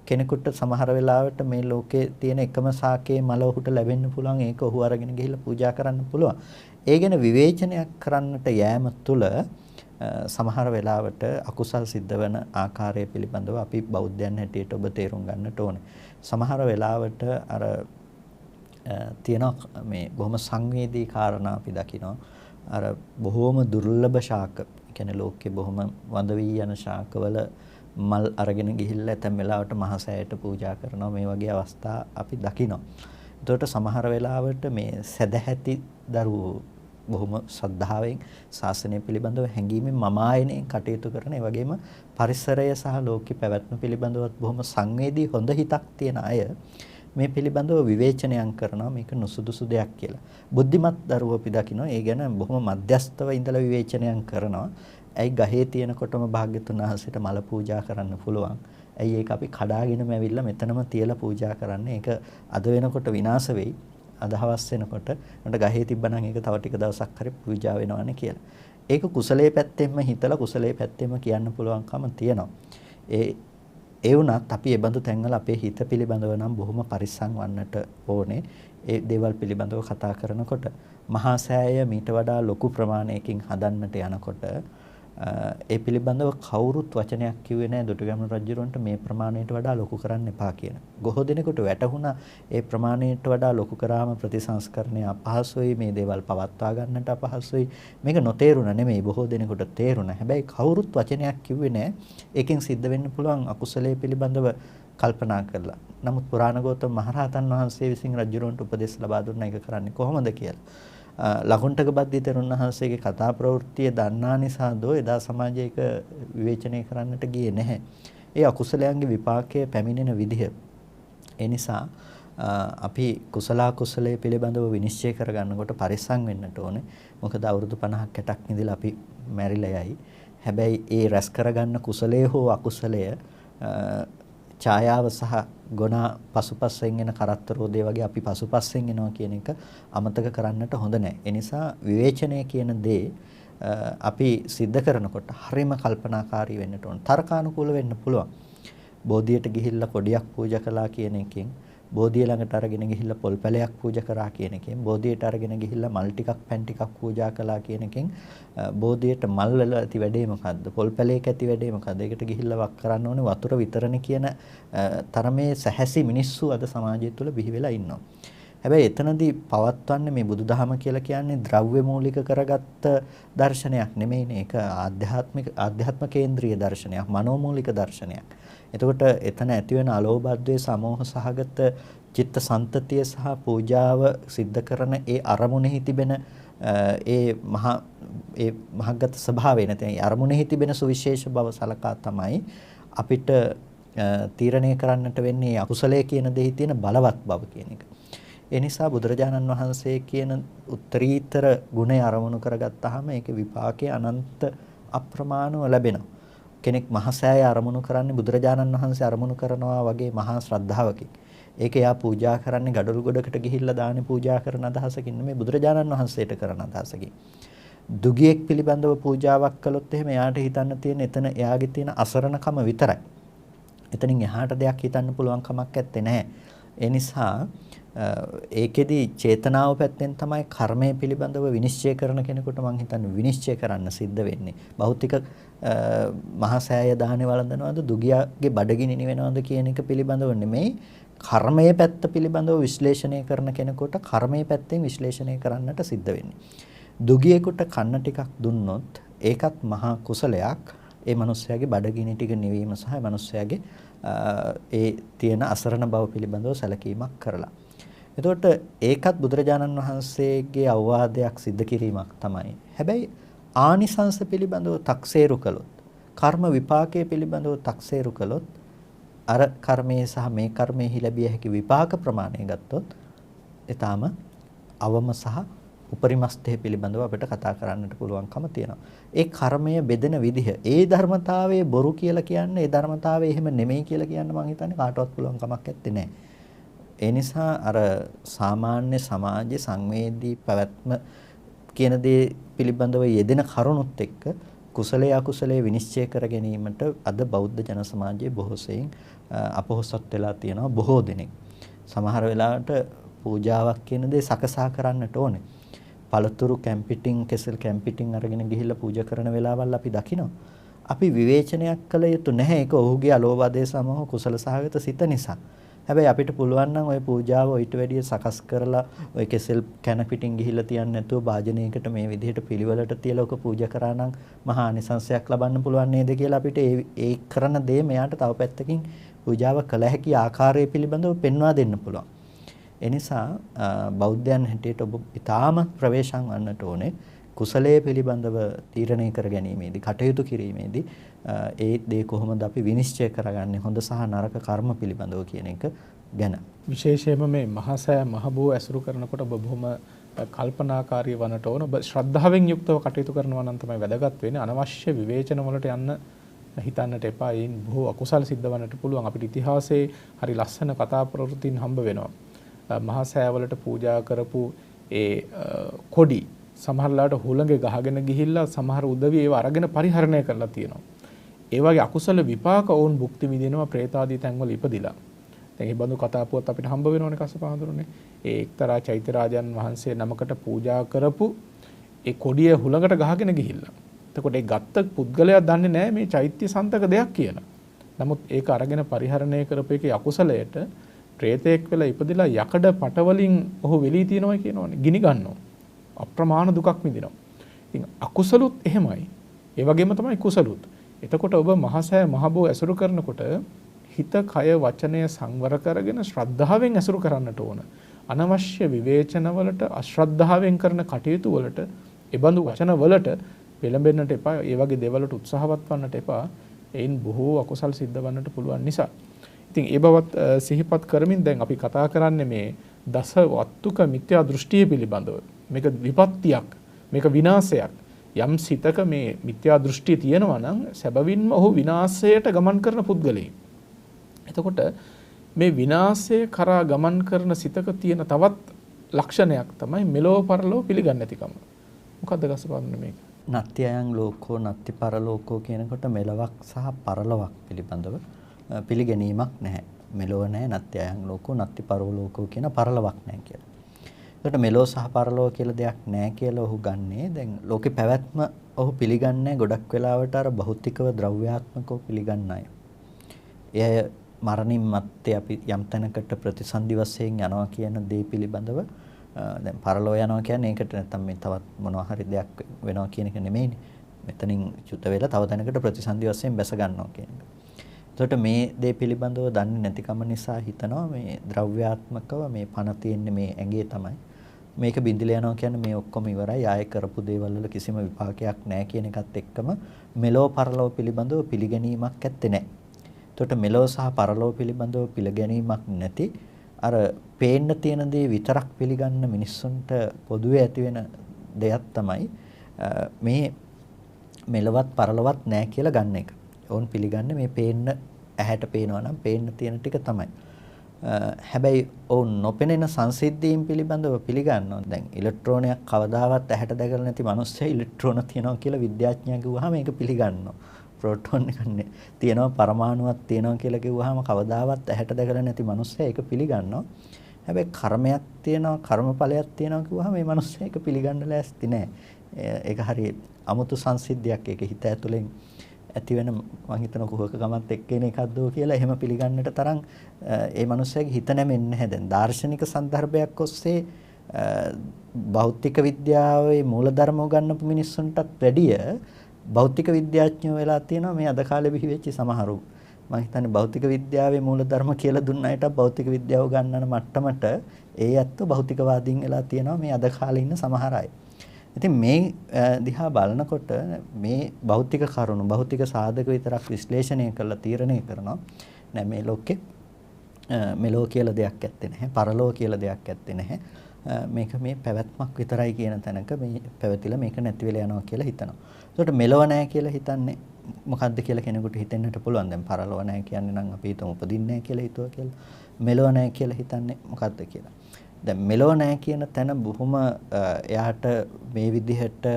කෙනෙකුට සමහර වෙලාවට මේ ලෝකේ තියෙන එකම සාකේ මල ඔහුට ලැබෙන්න පුළුවන්. ඒක ඔහු අරගෙන ගිහිල්ලා පූජා කරන්න පුළුවන්. ඒ ගැන විවේචනයක් කරන්නට යෑම තුළ සමහර වෙලාවට අකුසල් සිද්ධ වෙන ආකාරය පිළිබඳව අපි බෞද්ධයන් හැටියට ඔබ තේරුම් ගන්නට ඕනේ. සමහර වෙලාවට අර තියෙන මේ බොහොම සංවේදී කාරණා අපි දකිනවා. අර බොහොම දුර්ලභ ශාක, ඒ කියන්නේ ලෝකේ බොහොම වඳ වී යන ශාකවල මල් අරගෙන ගිහිල්ලා ඇතැම් වෙලාවට මහසෑයට පූජා කරනවා. මේ වගේ අවස්ථා අපි දකිනවා. එතකොට සමහර වෙලාවට මේ සදැහැති දරුවෝ බොහොම ශ්‍රද්ධාවෙන් ශාසනය පිළිබඳව හැඟීමෙන් මම ආයනයෙන් කටයුතු කරන, ඒ වගේම පරිසරය සහ ලෝක පැවැත්ම පිළිබඳවත් බොහොම සංවේදී හොඳ හිතක් තියෙන අය මේ පිළිබඳව විවේචනයක් කරනවා. මේක නුසුදුසු දෙයක් කියලා. බුද්ධිමත් දරුවෝ අපි දකිනවා ඒ ගැන බොහොම මධ්‍යස්තව ඉඳලා විවේචනයක් කරනවා. ඇයි ගහේ තියෙනකොටම භාග්‍යතුන් වහන්සේට මල පූජා කරන්න පුළුවන්? ඇයි ඒක අපි කඩාගෙනම ඇවිල්ලා මෙතනම තියලා පූජා කරන්නේ? ඒක අද වෙනකොට විනාශ වෙයි. අදහවස් වෙනකොට උන්ට ගහේ තිබ්බනම් ඒක තව ටික දවසක් හරි පූජා වෙනවනේ කියලා. ඒක කුසලයේ පැත්තෙන්ම හිතලා කුසලයේ පැත්තෙන්ම කියන්න පුළුවන්කම තියෙනවා. ඒ වුණත් අපි මේ බඳු තැන්වල අපේ හිත පිළිබඳව නම් බොහොම පරිස්සම් වන්නට ඕනේ. ඒ දේවල් පිළිබඳව කතා කරනකොට මහා සෑය මීට වඩා ලොකු ප්‍රමාණයකින් හදන්නට යනකොට ඒ පිළිබඳව කවුරුත් වචනයක් කිව්වේ නැහැ දුටුගැමුණු රජුරන්ට මේ ප්‍රමාණයට වඩා ලොකු කරන්න එපා කියන. බොහෝ දිනෙකට වැටහුණා ඒ ප්‍රමාණයට වඩා ලොකු කරාම ප්‍රතිසංස්කරණය අපහසුයි, මේ දේවල් පවත්වා ගන්නට අපහසුයි. මේක නොතේරුණා නෙමෙයි, බොහෝ දිනෙකට තේරුණා. හැබැයි කවුරුත් වචනයක් කිව්වේ නැහැ. ඒකෙන් සිද්ධ වෙන්න පුළුවන් අකුසලයේ පිළිබඳව කල්පනා කරලා. නමුත් පුරාණ ගෞතම මහරහතන් වහන්සේ විසින් රජුරන්ට උපදෙස් ලබා දුන්නා ඒක කරන්නේ කොහොමද කියලා. ලකුණ්ඨක බද්දිත තෙරුණහන්සේගේ කතා ප්‍රවෘත්තිය දන්නා නිසා දෝ එදා සමාජයක විවේචනය කරන්නට ගියේ නැහැ. ඒ අකුසලයන්ගේ විපාකයේ පැමිණෙන විදිහ. ඒ නිසා අපි කුසලයේ පිළිබඳව විනිශ්චය කරගන්නකොට පරිස්සම් වෙන්නට ඕනේ. මොකද අවුරුදු 50ක් 60ක් ඉඳලා අපි මැරිලා යයි. හැබැයි ඒ රැස් කරගන්න කුසලයේ හෝ අකුසලයේ ඡායාව සහ ගුණ පසුපස්සෙන් එන කරත්තරෝදේ වගේ අපි පසුපස්සෙන් එනවා කියන එක අමතක කරන්නට හොඳ නැහැ. ඒ නිසා විවේචනය කියන දේ අපි සිද්ධ කරනකොට හරිම කල්පනාකාරී වෙන්නට ඕන. තර්කානුකූල වෙන්න පුළුවන්. බෝධියට ගිහිල්ලා කොඩියක් පූජා කළා කියන එකෙන් බෝධිය ළඟට අරගෙන ගිහිල්ලා පොල් පැලයක් පූජා කරා කියන එකෙන්, බෝධියට අරගෙන ගිහිල්ලා මල් ටිකක් පැන් ටිකක් පූජා කළා කියන එකෙන් බෝධියට මල් වල ඇති වැඩේ මොකද්ද? පොල් පැලයක ඇති වැඩේ මොකද්ද? ඒකට ගිහිල්ලා වක් කරන්න ඕනේ වතුර විතරනේ කියන තරමේ සැහැසි මිනිස්සු අද සමාජය තුළ බිහි වෙලා ඉන්නවා. හැබැයි එතනදී පවත්වන්නේ මේ බුදුදහම කියලා කියන්නේ ද්‍රව්‍ය මූලික කරගත්ත දර්ශනයක් නෙමෙයිනේ. ඒක ආධ්‍යාත්ම කේන්ද්‍රීය දර්ශනයක්, මනෝමූලික දර්ශනයක්. එතකොට එතන ඇති වෙන අලෝභද්වේ සමෝහ සහගත චිත්ත සන්තතිය සහ පූජාව සිද්ධ කරන ඒ අරමුණෙහි තිබෙන ඒ මහග්ගත ස්වභාවය නැත්නම් අරමුණෙහි තිබෙන සුවිශේෂ බව සලකා තමයි අපිට තීරණය කරන්නට වෙන්නේ අකුසලයේ කියන දෙහි තියෙන බලවත් බව කියන එක. ඒ නිසා බුදුරජාණන් වහන්සේ කියන උත්තරීතර ගුණය අරමුණු කරගත්තාම ඒකේ විපාකයේ අනන්ත අප්‍රමාණව ලැබෙනවා. කෙනෙක් මහසෑය අරමුණු කරන්නේ බුදුරජාණන් වහන්සේ අරමුණු කරනවා වගේ මහා ශ්‍රද්ධාවකින්. ඒක එයා පූජා කරන්නේ gadolu ගොඩකට ගිහිල්ලා දානේ පූජා කරන අදහසකින් නෙමෙයි බුදුරජාණන් වහන්සේට කරන අදහසකින්. දුගියෙක් පිළිබඳව පූජාවක් කළොත් එහෙම එයාට හිතන්න තියෙන එතන එයාගේ තියෙන අසරණකම විතරයි. එතනින් එහාට දෙයක් හිතන්න පුළුවන් කමක් නැත්තේ නෑ. ඒ නිසා ඒකෙදි චේතනාව පැත්තෙන් තමයි කර්මය පිළිබඳව විනිශ්චය කරන කෙනෙකුට මම හිතන්නේ විනිශ්චය කරන්න සිද්ධ වෙන්නේ. භෞතික මහසෑය දාහනේ වළඳනවද දුගියාගේ බඩගිනි නිවෙනවද කියන එක පිළිබඳව නෙමෙයි, කර්මයේ පැත්ත පිළිබඳව විශ්ලේෂණය කරන කෙනෙකුට කර්මයේ පැත්තෙන් විශ්ලේෂණය කරන්නට සිද්ධ වෙන්නේ. දුගියෙකුට කන්න ටිකක් දුන්නොත් ඒකත් මහා කුසලයක්. ඒ මිනිස්යාගේ බඩගිනි ටික නිවීම සහ මිනිස්යාගේ ඒ තියෙන අසරණ බව පිළිබඳව සැලකීමක් කරලා. එතකොට ඒකත් බුදුරජාණන් වහන්සේගේ අවවාදයක් සිද්ධ කිරීමක් තමයි. හැබැයි ආනිසංස පිළිබඳව තක්සේරු කළොත්, කර්ම විපාකයේ පිළිබඳව තක්සේරු කළොත්, අර කර්මයේ සහ මේ කර්මයේ ලැබිය හැකි විපාක ප්‍රමාණය ගත්තොත් ඊටාම අවම සහ උපරිමස්තේ පිළිබඳව අපිට කතා කරන්නට පුළුවන්කම තියෙනවා. ඒ කර්මය බෙදෙන විදිහ, ඒ ධර්මතාවයේ බොරු කියලා කියන්නේ, ඒ ධර්මතාවයේ එහෙම නෙමෙයි කියලා කියන්න මම හිතන්නේ කාටවත් පුළුවන් කමක් නැත්තේ නෑ. ඒ නිසා අර සාමාන්‍ය සමාජයේ සංවේදී පැවැත්ම කියන දේ පිළිබඳව යෙදෙන කරුණුත් එක්ක කුසලයේ අකුසලයේ විනිශ්චය කර ගැනීමට අද බෞද්ධ ජන සමාජයේ බොහෝ සෙයින් අපොහොසත් වෙලා තියෙනවා බොහෝ දෙනෙක්. සමහර වෙලාවට පූජාවක් කියන දේ සකසා කරන්නට ඕනේ. පළතුරු කැම්පිටින් කෙසෙල් කැම්පිටින් අරගෙන ගිහිල්ලා පූජා කරන වෙලාවල් අපි දකිනවා. අපි විවේචනයක් කළ යුතු නැහැ. ඒක ඔහුගේ අලෝභය සමහ කුසල සහගත සිත නිසා. හැබැයි අපිට පුළුවන් නම් ওই පූජාව ඊට වැඩිය සකස් කරලා ওই කෙසෙල් කැන පිටින් ගිහිල්ලා තියන්නේ නැතුව භාජනයකට මේ විදිහට පිළිවෙලට තියලා ඔක පූජා කරා නම් මහා අනිසංසයක් ලබන්න පුළුවන් නේද කියලා අපිට ඒ කරන දේ මෙයාට තව පැත්තකින් පූජාව කළ හැකි ආකාරය පිළිබඳව පෙන්වා දෙන්න පුළුවන්. ඒ නිසා බෞද්ධයන් හැටියට ඔබ ඊටාම ප්‍රවේශම් වන්නට ඕනේ කුසලයේ පිළිබඳව තීරණය කර ගැනීමේදී, කටයුතු කිරීමේදී ඒ දේ කොහොමද අපි විනිශ්චය කරගන්නේ හොඳ සහ නරක කර්ම පිළිබඳව කියන එක ගැන. විශේෂයෙන්ම මේ මහසෑය මහබෝ ඇසුරු කරනකොට ඔබ බොහොම කල්පනාකාරී වන්නට ඕන. ඔබ ශ්‍රද්ධාවෙන් යුක්තව කටයුතු කරනවා නම් තමයි වැදගත් වෙන්නේ. අනවශ්‍ය විවේචන වලට යන්න හිතන්නට එපා. ඒන් බොහෝ අකුසල් සිද්ධ වන්නට පුළුවන්. අපිට ඉතිහාසයේ හරි ලස්සන කතා ප්‍රවෘත්තීන් හම්බ වෙනවා. මහසෑයවලට පූජා කරපු ඒ කොඩි සමහරලාට හුළඟේ ගහගෙන ගිහිල්ලා සමහර උදවිය ඒව අරගෙන පරිහරණය කරලා තියෙනවා. ඒ වගේ අකුසල විපාක වුන් භුක්ති විඳිනවා പ്രേතාදී තැන්වල ඉපදිලා. දැන් මේ බඳු කතා පුවත් අපිට හම්බ වෙනවනේ කස්සප හඳුරන්නේ. ඒ එක්තරා චෛත්‍යරාජන් වහන්සේ නමකට පූජා කරපු ඒ කොඩිය හුළඟට ගහගෙන ගිහිල්ලා. එතකොට ඒ ගත්ත පුද්ගලයා දන්නේ නැහැ මේ චෛත්‍ය සන්තක දෙයක් කියලා. නමුත් ඒක අරගෙන පරිහරණය කරපු එකේ අකුසලයට പ്രേතෙක් වෙලා ඉපදිලා යකඩ පට වලින් ඔහු වෙලී තියනවා කියනවනේ. ගිනි ගන්නවා. අප්‍රමාණ දුකක් විඳිනවා. ඉතින් අකුසලුත් එහෙමයි. ඒ වගේම තමයි කුසලුත්. එතකොට ඔබ මහසෑය මහබෝ ඇසුරු කරනකොට හිත, කය, වචනය සංවර කරගෙන ශ්‍රද්ධාවෙන් ඇසුරු කරන්නට ඕන. අනවශ්‍ය විවේචන වලට, අශ්‍රද්ධාවෙන් කරන කටයුතු වලට, ඒබඳු වචන වලට පෙළඹෙන්නට එපා. ඒ වගේ දේවල්වලට උත්සාහවත් වන්නට එපා. එයින් බොහෝ අකුසල් සිද්ධ වන්නට පුළුවන් නිසා. ඉතින් ඒ බවත් සිහිපත් කරමින් දැන් අපි කතා කරන්නේ මේ දස වත්තුක මිත්‍යා දෘෂ්ටිය පිළිබඳව. මේක විපත්තියක්, මේක විනාශයක්. යම් සිතක මේ මිත්‍යා දෘෂ්ටිය තියෙනවා නම් සැබවින්ම ඔහු විනාශයට ගමන් කරන පුද්ගලයෙක්. එතකොට මේ විනාශය කරා ගමන් කරන සිතක තියෙන තවත් ලක්ෂණයක් තමයි මෙලෝ පරලෝ පිළිගන්නේ නැතිකම. මොකද්ද ගසපන්න මේක? නත්‍යයන් ලෝකෝ නත්ති පරලෝකෝ කියනකොට මෙලවක් සහ පරලොවක් පිළිබඳව පිළිගැනීමක් නැහැ. මෙලොව නැහැ, නත්ති අයං ලෝකෝ, නත්ති පරලෝකෝ කියන පරලොවක් නැහැ කියලා. ඒකට මෙලොව සහ පරලොව කියලා දෙයක් නැහැ කියලා ඔහු ගන්නේ. දැන් ලෝකේ පැවැත්ම ඔහු පිළිගන්නේ ගොඩක් වෙලාවට අර භෞතිකව ද්‍රව්‍යාත්මකව පිළිගන්න අය. එය මරණින් මත්තේ අපි යම් තැනකට ප්‍රතිසන්දි වශයෙන් යනවා කියන දේ පිළිබඳව දැන් පරලොව යනවා කියන්නේ ඒකට නැත්තම් මේ තවත් මොනවා හරි දෙයක් වෙනවා කියන එක නෙමෙයිනේ. මෙතනින් චුත වෙලා තව තැනකට ප්‍රතිසන්දි වශයෙන් බැස ගන්නවා කියන එක. එතකොට මේ දේ පිළිබඳව දන්නේ නැතිකම නිසා හිතනවා මේ ද්‍රව්‍යාත්මකව මේ පණ තියෙන්නේ මේ ඇඟේ තමයි. මේක බිඳිලා යනවා කියන්නේ මේ ඔක්කොම ඉවරයි. ආයෙ කරපු දේවල් වල කිසිම විපාකයක් නැහැ කියන එකත් එක්කම මෙලෝ පරලෝ පිළිබඳව පිළිගැනීමක් ඇත්තේ නැහැ. එතකොට මෙලෝ සහ පරලෝ පිළිබඳව පිළිගැනීමක් නැති අර පේන්න තියෙන දේ විතරක් පිළිගන්න මිනිස්සුන්ට පොදුවේ ඇති වෙන දෙයක් තමයි මේ මෙලවත් පරලවත් නැහැ කියලා ගන්න එක. ඕන් පිළිගන්නේ මේ පේන්න ඇහැට පේනවා නම් පේන්න තියෙන ටික තමයි. හැබැයි ඕන් නොපෙනෙන සංසිද්ධීන් පිළිබඳව පිළිගන්නවා. දැන් ඉලෙක්ට්‍රෝනයක් කවදාවත් ඇහැට දැකලා නැති මිනිස්සු ඉලෙක්ට්‍රෝන තියනවා කියලා විද්‍යාඥයා කිව්වහම ඒක පිළිගන්නවා. ප්‍රෝටෝන එකක් තියෙනවා, පරමාණුවක් තියෙනවා කියලා කිව්වහම කවදාවත් ඇහැට දැකලා නැති මිනිස්සු ඒක පිළිගන්නවා. හැබැයි කර්මයක් තියෙනවා, කර්මඵලයක් තියෙනවා කිව්වහම මේ මිනිස්සු ඒක පිළිගන්න ලෑස්ති නැහැ. ඒක හරිය අමුතු සංසිද්ධියක්. ඒක හිත ඇතුලෙන් ඇති වෙන මම හිතන කුහකකමත් එක්කෙන එකක්ද කියලා එහෙම පිළිගන්නට තරම් ඒ මනුස්සයාගේ හිත නැමෙන්නේ නැහැ. දැන් දාර්ශනික සන්දර්භයක් ඔස්සේ භෞතික විද්‍යාවේ මූලධර්ම උගන්වපු මිනිස්සුන්ටත් වැඩිය භෞතික විද්‍යාඥයෝ වෙලා තියෙනවා මේ අද කාලේ බිහි වෙච්ච සමහරු. මම හිතන්නේ භෞතික විද්‍යාවේ මූලධර්ම කියලා දුන්න අයට භෞතික විද්‍යාව උගන්වන මට්ටමට ඒ ඇත්තෝ භෞතිකවාදීන් වෙලා තියෙනවා මේ අද කාලේ ඉන්න සමහර අය. ඉතින් මේ දිහා බලනකොට මේ භෞතික කරුණු භෞතික සාධක විතරක් විශ්ලේෂණය කරලා තීරණය කරනවා නෑ මේ ලෝකේ මෙලෝ කියලා දෙයක් ඇත්තේ නැහැ, පරලෝ කියලා දෙයක් ඇත්තේ නැහැ, මේක මේ පැවැත්මක් විතරයි කියන තැනක මේ පැවතිලා මේක නැති වෙලා යනවා කියලා හිතනවා. ඒකට මෙලව නැහැ කියලා හිතන්නේ මොකද්ද කියලා කෙනෙකුට හිතෙන්නට පුළුවන්. දැන් පරලව නැහැ කියන්නේ නම් අපි හිතමු උපදින්නේ නැහැ කියලා හිතුවා කියලා. මෙලව නැහැ කියලා හිතන්නේ මොකද්ද කියලා. දැන් මෙලව නැහැ කියන තැන බොහොම එයාට මේ විදිහට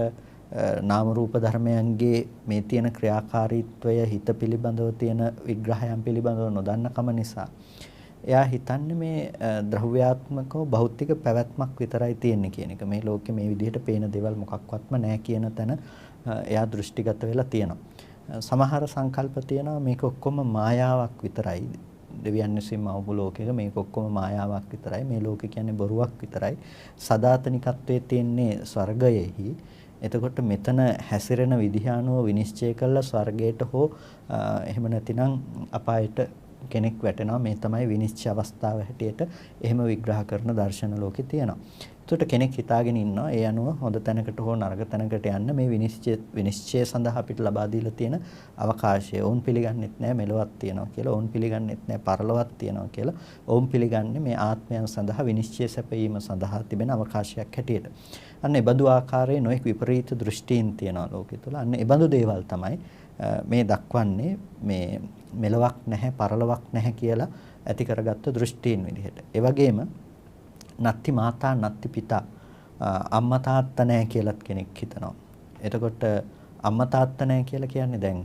නාම රූප ධර්මයන්ගේ මේ තියෙන ක්‍රියාකාරීත්වය හිත පිළිබඳව තියෙන විග්‍රහයන් පිළිබඳව නොදන්නකම නිසා එයා හිතන්නේ මේ ද්‍රව්‍යාත්මකව භෞතික පැවැත්මක් විතරයි තියෙන්නේ කියන එක. මේ ලෝකේ මේ විදිහට පේන දේවල් මොකක්වත්ම නැහැ කියන තැන එයා දෘෂ්ටිගත වෙලා තියෙනවා. සමහර සංකල්ප තියෙනවා මේක ඔක්කොම මායාවක් විතරයි. දෙවියන් විසින්ම අවබ ලෝකයක මේක ඔක්කොම මායාවක් විතරයි. මේ ලෝකේ කියන්නේ බොරුවක් විතරයි. සදාතනිකත්වයේ තියෙන්නේ ස්වර්ගයෙහි. එතකොට මෙතන හැසිරෙන විදිහ අනුව විනිශ්චය කළා ස්වර්ගයට හෝ එහෙම නැතිනම් අපායට කෙනෙක් වැටෙනවා. මේ තමයි විනිශ්චය අවස්ථාව හැටියට එහෙම විග්‍රහ කරන දර්ශන ලෝකේ තියෙනවා. එතකොට කෙනෙක් හිතාගෙන ඉන්නවා ඒ අනුව හොඳ තැනකට හෝ නරක තැනකට යන්න මේ විනිශ්චය සඳහා අපිට ලබා දීලා තියෙන අවකාශය. ඕන් පිළිගන්නෙත් නැහැ මෙලොවක් තියෙනවා කියලා. ඕන් පිළිගන්නෙත් නැහැ පරලොවක් තියෙනවා කියලා. ඕන් පිළිගන්නේ මේ ආත්මයන් සඳහා විනිශ්චය සැපයීම සඳහා තිබෙන අවකාශයක් හැටියට. අන්න ඒ බඳු ආකාරයේ නොඑක් විපරීත දෘෂ්ටීන් තියෙනවා ලෝකෙ තුල. අන්න ඒ බඳු දේවල් තමයි මේ දක්වන්නේ මේ මෙලොවක් නැහැ පරලොවක් නැහැ කියලා ඇති කරගත්ත දෘෂ්ටීන් විදිහට. ඒ වගේම නත්ති මාතා නත්ති පිතා අම්මා තාත්තා නැහැ කියලාත් කෙනෙක් හිතනවා. එතකොට අම්මා තාත්තා නැහැ කියලා කියන්නේ දැන්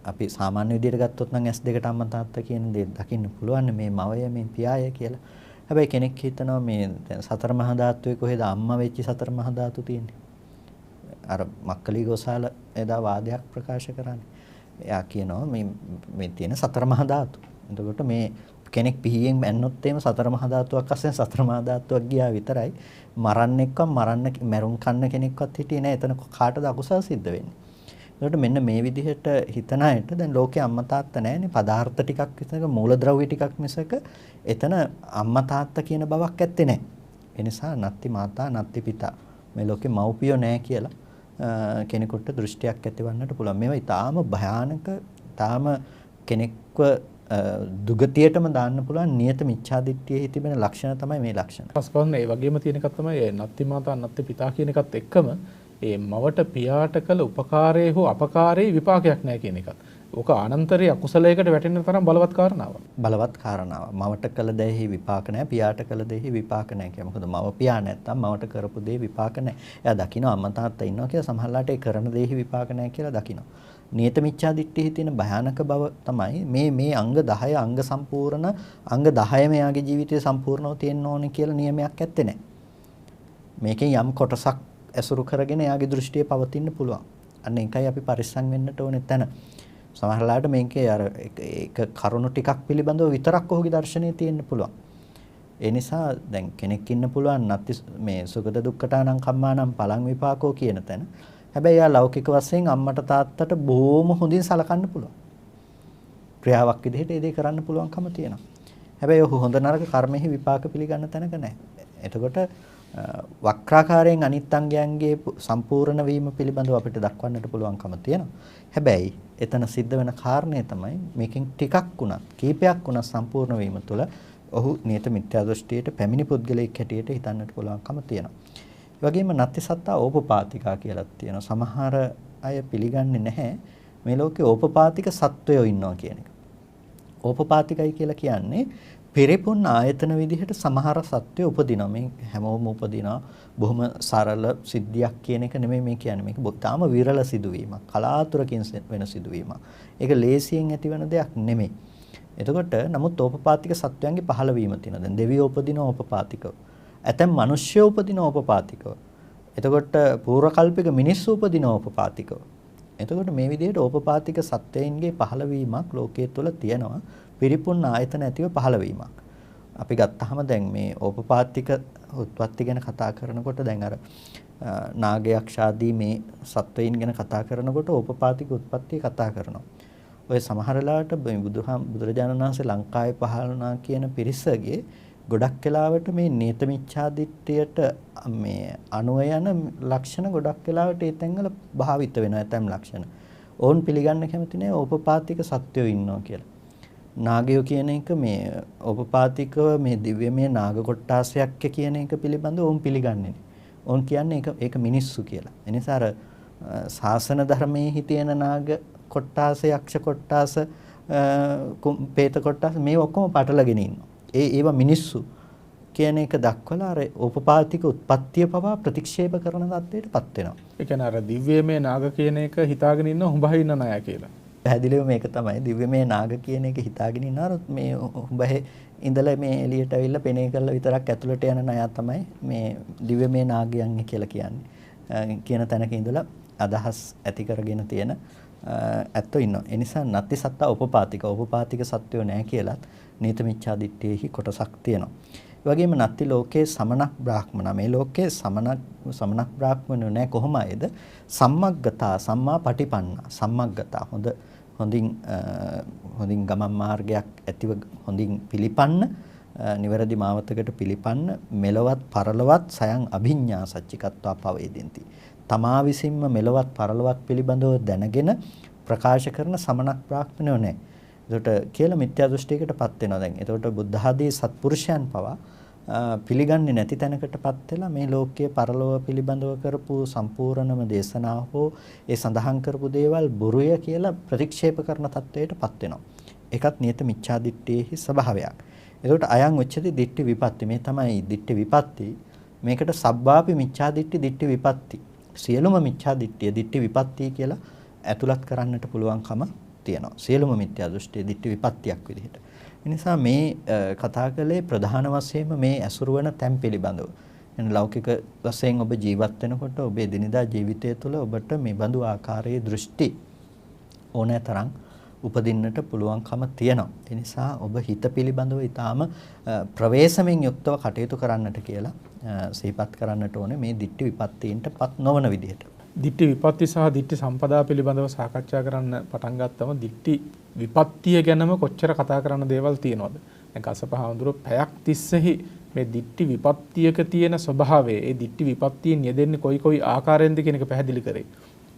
අපි සාමාන්‍ය විදිහට ගත්තොත් නම් S2කට අම්මා තාත්තා කියන දේ දකින්න පුළුවන් මේ මවය මේ පියාය කියලා. හැබැයි කෙනෙක් හිතනවා මේ දැන් සතර මහා ධාතුවේ කොහෙද අම්මා වෙච්ච සතර මහා ධාතු තියෙන්නේ? අර මක්කලි ගෝසාල එදා වාදයක් ප්‍රකාශ කරන්නේ. එයා කියනවා මේ තියෙන සතර මහා ධාතු. එතකොට මේ කෙනෙක් පිහියෙන් මැන්නොත් එහෙම සතර මහා ධාතුවක් අස්සෙන් සතර මහා ධාතුවක් ගියා විතරයි. මරන්නෙක්ව මරුන් කන්න කෙනෙක්වත් හිටියේ නැහැ. එතන කාටද අකුසල් සිද්ධ වෙන්නේ? ඒකට මෙන්න මේ විදිහට හිතන අයට දැන් ලෝකේ අම්මා තාත්තා නැහැනේ. පදාර්ථ ටිකක් විතරක මූලද්‍රව්‍ය ටිකක් මිසක එතන අම්මා තාත්තා කියන බවක් ඇත්තේ නැහැ. ඒ නිසා නත්ති මාතා නත්ති පිතා මේ ලෝකේ මව්පියෝ නැහැ කියලා කෙනෙකුට දෘෂ්ටියක් ඇතිවන්නට පුළුවන්. මේවා ඊටාම භයානක, ඊටාම කෙනෙක්ව දුගතියටම දාන්න පුළුවන් නියත මිච්ඡාදිට්ඨියේ තිබෙන ලක්ෂණ තමයි මේ ලක්ෂණ. පස්පන්න ඒ වගේම තියෙන එකක් තමයි නත්ති මාතා නත්ති පිතා කියන එකත් එක්කම ඒ මවට පියාට කළ උපකාරයේ හෝ අපකාරයේ විපාකයක් නැහැ කියන එකත්. ඕක අනන්තරයේ අකුසලයකට වැටෙන තරම් බලවත් කාරණාවක්. බලවත් කාරණාවක්. මවට කළ දෙෙහි විපාක නැහැ, පියාට කළ දෙෙහි විපාක නැහැ කියලා. මොකද මව පියා නැත්තම් මවට කරපු දේ විපාක නැහැ. එයා දකිනවා අම්මා තාත්තා ඉන්නවා කියලා සමහරලාට ඒ කරන දෙෙහි විපාක නැහැ කියලා දකිනවා. නියත මිච්ඡා දිට්ඨියේ තියෙන භයානක බව තමයි මේ අංග 10 අංග සම්පූර්ණ අංග 10 මෙයාගේ ජීවිතයේ සම්පූර්ණව තියෙන්න ඕනේ කියලා නියමයක් ඇත්තේ නැහැ. මේකෙන් යම් කොටසක් ඇසුරු කරගෙන එයාගේ දෘෂ්ටිය පවතින්න පුළුවන්. අන්න ඒකයි අපි පරිස්සම් වෙන්නට ඕනේ තැන. සමහරලාට මේකේ අර ඒක කරුණු ටිකක් පිළිබඳව විතරක් ඔහුගේ දර්ශනය තියෙන්න පුළුවන්. ඒ නිසා දැන් කෙනෙක් ඉන්න පුළුවන් නැති මේ සුගත දුක්ඛටානම් කම්මානම් පලං විපාකෝ කියන තැන. හැබැයි යා ලෞකික වශයෙන් අම්මට තාත්තට බොහොම හොඳින් සලකන්න පුළුවන්. ක්‍රියාවක් විදිහට ඒ දේ කරන්න පුළුවන්කම තියෙනවා. හැබැයි ඔහු හොඳ නරක කර්මෙහි විපාක පිළිගන්න තැනක නැහැ. එතකොට වක්‍රාකාරයෙන් අනිත් අංගයන්ගේ සම්පූර්ණ වීම පිළිබඳව අපිට දක්වන්නට පුළුවන්කම තියෙනවා. හැබැයි එතන සිද්ධ වෙන කාරණේ තමයි මේකෙන් ටිකක් වුණත් කීපයක් වුණත් සම්පූර්ණ වීම තුළ ඔහු නියත මිත්‍යා දෘෂ්ටියට පැමිණි පුද්ගලයෙක් හැටියට හිතන්නට පුළුවන්කම තියෙනවා. ඒ වගේම නත්ති සත්තා ඕපපාතිකා කියලා තියෙනවා. සමහර අය පිළිගන්නේ නැහැ මේ ලෝකේ ඕපපාතික සත්වයෝ ඉන්නවා කියන එක. ඕපපාතිකයි කියලා කියන්නේ පෙරපොන් ආයතන විදිහට සමහර සත්වයෝ උපදිනවා. මේ හැමෝම උපදිනවා. බොහොම සරල සිද්ධියක් කියන එක නෙමෙයි මේ කියන්නේ. මේක තාම විරල සිදුවීමක්. කලාතුරකින් වෙන සිදුවීමක්. ඒක ලේසියෙන් ඇතිවන දෙයක් නෙමෙයි. එතකොට නමුත් ඕපපාතික සත්වයන්ගේ පහළවීම තියෙනවා. දැන් දෙවියෝ උපදිනවා ඕපපාතිකව. ඇතැම් මිනිස්සුයෝ උපදිනවා ඕපපාතිකව. එතකොට පූර්වකල්පික මිනිස්සු උපදිනවා ඕපපාතිකව. එතකොට මේ විදිහට ඕපපාතික සත්වයන්ගේ පහළවීමක් ලෝකයේ තුල තියෙනවා. පිරිපුන් ආයතන ඇතිව පහළවීමක්. අපි ගත්තාම දැන් මේ ඕපපාතික උත්පත්ති ගැන කතා කරනකොට දැන් අර නාගයක්ෂාදී මේ සත්වයින් ගැන කතා කරනකොට ඕපපාතික උත්පත්ති කතා කරනවා. ඔය සමහරලාට බුදුරජාණන් වහන්සේ ලංකාවේ පහළ වුණා කියන පිරිසගේ ගොඩක් වෙලාවට මේ නියත මිච්ඡාදිට්ඨියට මේ අනුව යන ලක්ෂණ ගොඩක් වෙලාවට ඒ තැන්වල භාවිත වෙනවා ඇතැම් ලක්ෂණ. ඕන් පිළිගන්න කැමති නෑ ඕපපාතික සත්වයෝ ඉන්නවා කියලා. නාගයෝ කියන එක මේ ඕපපාතිකව මේ දිව්‍යමය නාග කොට්ටාසයක් කියන එක පිළිබඳව ඕන් පිළිගන්නේ නෑ. ඕන් කියන්නේ ඒක මිනිස්සු කියලා. ඒ නිසා අර ශාසන ධර්මයේ තියෙන නාග කොට්ටාස යක්ෂ කොට්ටාස පේත කොට්ටාස මේ ඔක්කොම පටලගෙන ඉන්නවා. ඒවා මිනිස්සු කියන එක දක්වලා අර ඕපපාතික උත්පත්තිය පවා ප්‍රතික්ෂේප කරන තත්ත්වයටපත් වෙනවා. ඒ කියන්නේ අර දිව්‍යමය නාග කියන එක හිතාගෙන ඉන්න හුඹහේ ඉන්න නෑ කියලා. පැහැදිලිව මේක තමයි දිව්‍යමය නාග කියන එක හිතාගෙන ඉන්නවා මේ හුඹහේ ඉඳලා මේ එළියට ඇවිල්ලා පෙනේ කරලා විතරක් ඇතුළට යන ණය තමයි මේ දිව්‍යමය නාගයන් කියලා කියන්නේ. කියන තැනක ඉඳලා අදහස් ඇති කරගෙන තියෙන ඇත්තෝ ඉන්නවා. ඒ නිසා නත්ති සත්තා උපපාතික සත්වෝ නැහැ කියලාත් නීත මිච්ඡා දිට්ඨියෙහි කොටසක් තියෙනවා. ඒ වගේම නත්ති ලෝකේ සමනක් බ්‍රාහ්මණ මේ ලෝකේ සමනක් බ්‍රාහ්මණයෝ නැහැ කොහොමයිද? සම්මග්ගතා සම්මා පටිපන්නා සම්මග්ගතා හොඳින් ගමන් මාර්ගයක් ඇතිව හොඳින් පිළිපන්න නිවැරදි මාවතකට පිළිපන්න මෙලවත් පරලවත් සයන් අභිඤ්ඤා සච්චිකත්වා පවේදින්ති. තමා විසින්ම මෙලවත් පරලොවත් පිළිබඳව දැනගෙන ප්‍රකාශ කරන සමනක් බ්‍රාහ්මණයෝ නැහැ. ඒකට කියලා මිත්‍යා දෘෂ්ටියකටපත් වෙනවා දැන්. ඒකට බුද්ධ ආදී සත්පුරුෂයන් පවා පිළිගන්නේ නැති තැනකටපත් වෙලා මේ ලෝකයේ පරලොව පිළිබඳව කරපු සම්පූර්ණම දේශනාව හෝ ඒ සඳහන් කරපු දේවල් බොරුය කියලා ප්‍රතික්ෂේප කරන තත්වයටපත් වෙනවා. ඒකත් නියත මිච්ඡා දිට්ඨියේ ස්වභාවයක්. ඒකට අයං උච්චති දිට්ඨි විපatti මේ තමයි දිට්ඨි විපatti. මේකට සබ්බාපි මිච්ඡා දිට්ඨි විපatti. සියලුම මිච්ඡා දිට්ඨි විපatti කියලා ඇතුළත් කරන්නට පුළුවන්කම තියෙනවා. සියලුම මිත්‍යා දෘෂ්ටි දිට්ඨි විපත්තියක් විදිහට. ඒ නිසා මේ කතා කළේ ප්‍රධාන වශයෙන්ම මේ ඇසුරු වන තැන් පිළිබඳව. එන ලෞකික වශයෙන් ඔබ ජීවත් වෙනකොට ඔබේ දිනදා ජීවිතය තුළ ඔබට මේ බඳු ආකාරයේ දෘෂ්ටි ඕනෑ තරම් උපදින්නට පුළුවන්කම තියෙනවා. ඒ නිසා ඔබ හිත පිළිබඳව ඊටාම ප්‍රවේශමෙන් යුක්තව කටයුතු කරන්නට කියලා සිහිපත් කරන්නට ඕනේ මේ දිට්ඨි විපත්තීන්ටපත් නොවන විදිහට. දිට්ඨි විපත්ති සහ දිට්ඨි සම්පදා පිළිබඳව සාකච්ඡා කරන්න පටන් ගත්තම දිට්ඨි විපත්තිය ගැනම කොච්චර කතා කරන්න දේවල් තියෙනවද? දැන් කසප හඳුරෝ පැයක් තිස්සෙහි මේ දිට්ඨි විපත්තියක තියෙන ස්වභාවය, ඒ දිට්ඨි විපත්තියෙන් යෙදෙන්නේ කොයි ආකාරයෙන්ද කියන එක පැහැදිලි කරේ.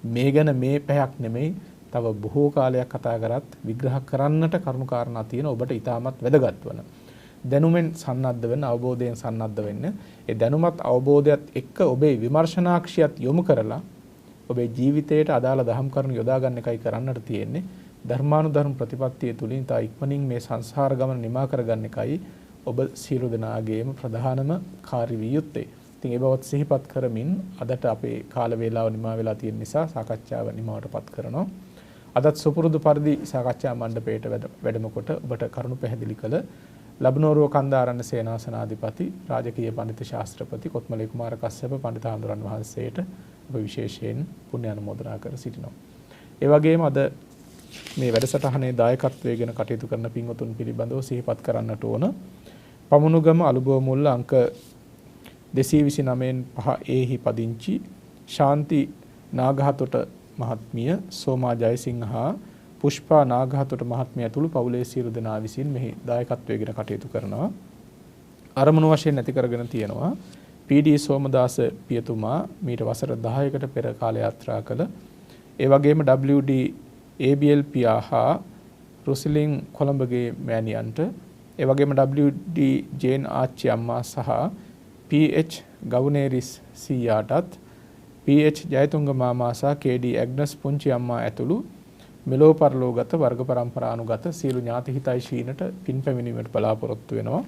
මේ ගැන මේ පැයක් නෙමෙයි තව බොහෝ කාලයක් කතා කරත් විග්‍රහ කරන්නට කරුණු කාරණා තියෙන ඔබට ඉතාමත් වැදගත් වන දැනුමෙන් සන්නද්ධ වෙන්න අවබෝධයෙන් සන්නද්ධ වෙන්න ඒ දැනුමත් අවබෝධයත් එක්ක ඔබේ විමර්ශනාක්ෂියත් යොමු කරලා ඔබේ ජීවිතයට අදාළ දහම් කරුණු යොදා ගන්න එකයි කරන්නට තියෙන්නේ. ධර්මානුධර්ම ප්‍රතිපත්තිය තුලින් තා ඉක්මනින් මේ සංසාර ගමන නිමා කරගන්න එකයි ඔබ සියලු දෙනාගේම ප්‍රධානම කාර්ය විය යුත්තේ. ඉතින් ඒ බවත් සිහිපත් කරමින් අදට අපේ කාල වේලාව නිමා වෙලා තියෙන නිසා සාකච්ඡාව නිමාවටපත් කරනවා. අදත් සුපුරුදු පරිදි සාකච්ඡා මණ්ඩපයේට වැඩම කොට ඔබට කරුණු පැහැදිලි කළ ලබනෝරුව කන්දාරන්න සේනාසනාධිපති රාජකීය පඬිතු ශාස්ත්‍රපති කොත්මලේ කුමාර කස්සප පඬිත හාමුදුරන් වහන්සේට ඔබ විශේෂයෙන් පුණ්‍ය අනුමෝදනා කර සිටිනවා. ඒ වගේම අද මේ වැඩසටහනේ දායකත්වයේ ගැන කටයුතු කරන පින්වතුන් පිළිබඳව සිහිපත් කරන්නට ඕන. පමුණුගම අලුබව මුල්ල අංක 229 5 පදිංචි ශාන්ති නාගහතොට මහත්මිය, සෝමා ජයසිංහ හා පුෂ්පා නාගහතොට මහත්මිය ඇතුළු පවුලේ සියලු දෙනා විසින් මෙහි දායකත්වයේ ගැන කටයුතු කරනවා. අරමුණු වශයෙන් නැති කරගෙන තියෙනවා. පී.ඩී. සෝමදාස පියතුමා මීට වසර 10කට පෙර කාල යාත්‍රා කළ ඒ වගේම WD ABL පියා හා රුසිලින් කොළඹගේ මෑණියන්ට ඒ වගේම WD ජේන් ආච්චි අම්මා සහ PH ගවුනේරිස් සීයාටත් PH ජයතුංග මාමා සහ KD ඇග්නස් පුංචි අම්මා ඇතුළු මෙලෝ පරලෝගත වර්ග පරම්පරානුගත සියලු ඥාති හිතයිශීනට පින් පැමිණීමට බලාපොරොත්තු වෙනවා.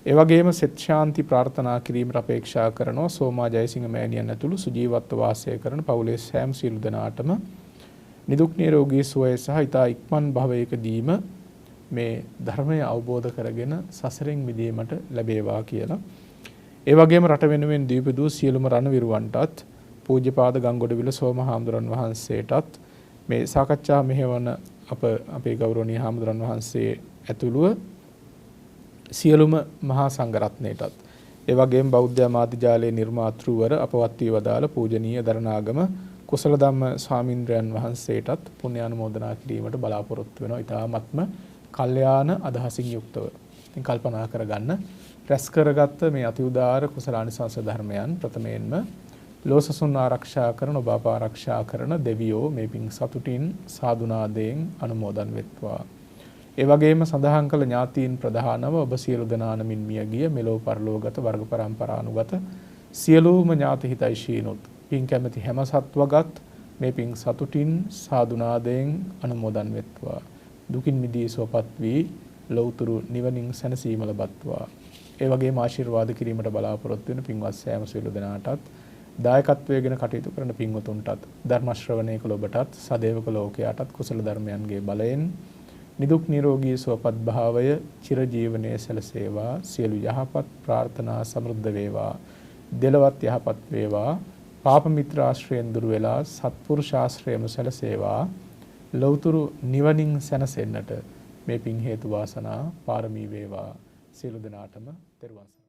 ඒ වගේම සෙත් ශාන්ති ප්‍රාර්ථනා කිරීමට අපේක්ෂා කරනවා. සෝමා ජයසිංහ මෑණියන් ඇතුළු සුජීවත්ව වාසය කරන පවුලේ සෑම සියලු දෙනාටම නිදුක් නිරෝගී සුවය සහ ඊතා ඉක්මන් භවයකදීම මේ ධර්මය අවබෝධ කරගෙන සසරෙන් මිදීමට ලැබේවා කියලා. ඒ වගේම රට වෙනුවෙන් දීපදූ සියලුම රණවිරුවන්ටත් පූජ්‍යපාද ගංගොඩවිල සෝම හාමුදුරන් වහන්සේටත් මේ සාකච්ඡා මෙහෙවන අපේ ගෞරවනීය හාමුදුරන් වහන්සේ ඇතුළුව සියලුම මහා සංඝරත්නයටත් ඒ වගේම බෞද්ධ මාධ්‍යාලයේ නිර්මාතෘවර අපවත් වී වදාළ පූජනීය දරණාගම කුසල ධම්ම ස්වාමින්ද්‍රයන් වහන්සේටත් පුණ්‍ය අනුමෝදනා කිරීමට බලාපොරොත්තු වෙනවා. ඊ타ත්ම කල්යාණ අදහසින් යුක්තව. ඉතින් කල්පනා කරගන්න රැස් කරගත්ත මේ අති උදාර කුසලානිසංස ධර්මයන් ප්‍රථමයෙන්ම ලෝසසුන් ආරක්ෂා කරන ඔබ අප ආරක්ෂා කරන දෙවියෝ මේ පිං සතුටින් සාදුනාදයෙන් අනුමෝදන් වෙත්වා. ඒ වගේම සඳහන් කළ ඥාතීන් ප්‍රධානව ඔබ සියලු දෙනා නමින් මිය ගිය මෙලෝ පරලෝගත වර්ග පරම්පරානුගත සියලුම ඥාති හිතයිශීනුත් පින් කැමැති හැම සත්වගත් මේ පිං සතුටින් සාදුනාදයෙන් අනුමෝදන් වෙත්වා. දුකින් මිදී සුවපත් වී ලෞතුරු නිවනින් සැනසීම ලබත්වා. ඒ වගේම ආශිර්වාද කිරීමට බලාපොරොත්තු වෙන පින්වත් සෑම සියලු දෙනාටත් දායකත්වයේ ගැන කටයුතු කරන පින්වතුන්ටත් ධර්ම ශ්‍රවණය කළ ඔබටත් සදේවක ලෝකයාටත් කුසල ධර්මයන්ගේ බලයෙන් නිදුක් නිරෝගී සුවපත් භාවය චිරජීවනයේ සැලසේවා. සියලු යහපත් ප්‍රාර්ථනා සමෘද්ධ වේවා. දෙලවත් යහපත් වේවා. පාප මිත්‍ර ආශ්‍රයෙන් දුර වෙලා සත්පුරුෂ ආශ්‍රයම සැලසේවා. ලෞතුරු නිවනින් සැනසෙන්නට මේ පින් හේතු වාසනා පාරමී වේවා. සියලු දෙනාටම තෙරුවන් සරණයි.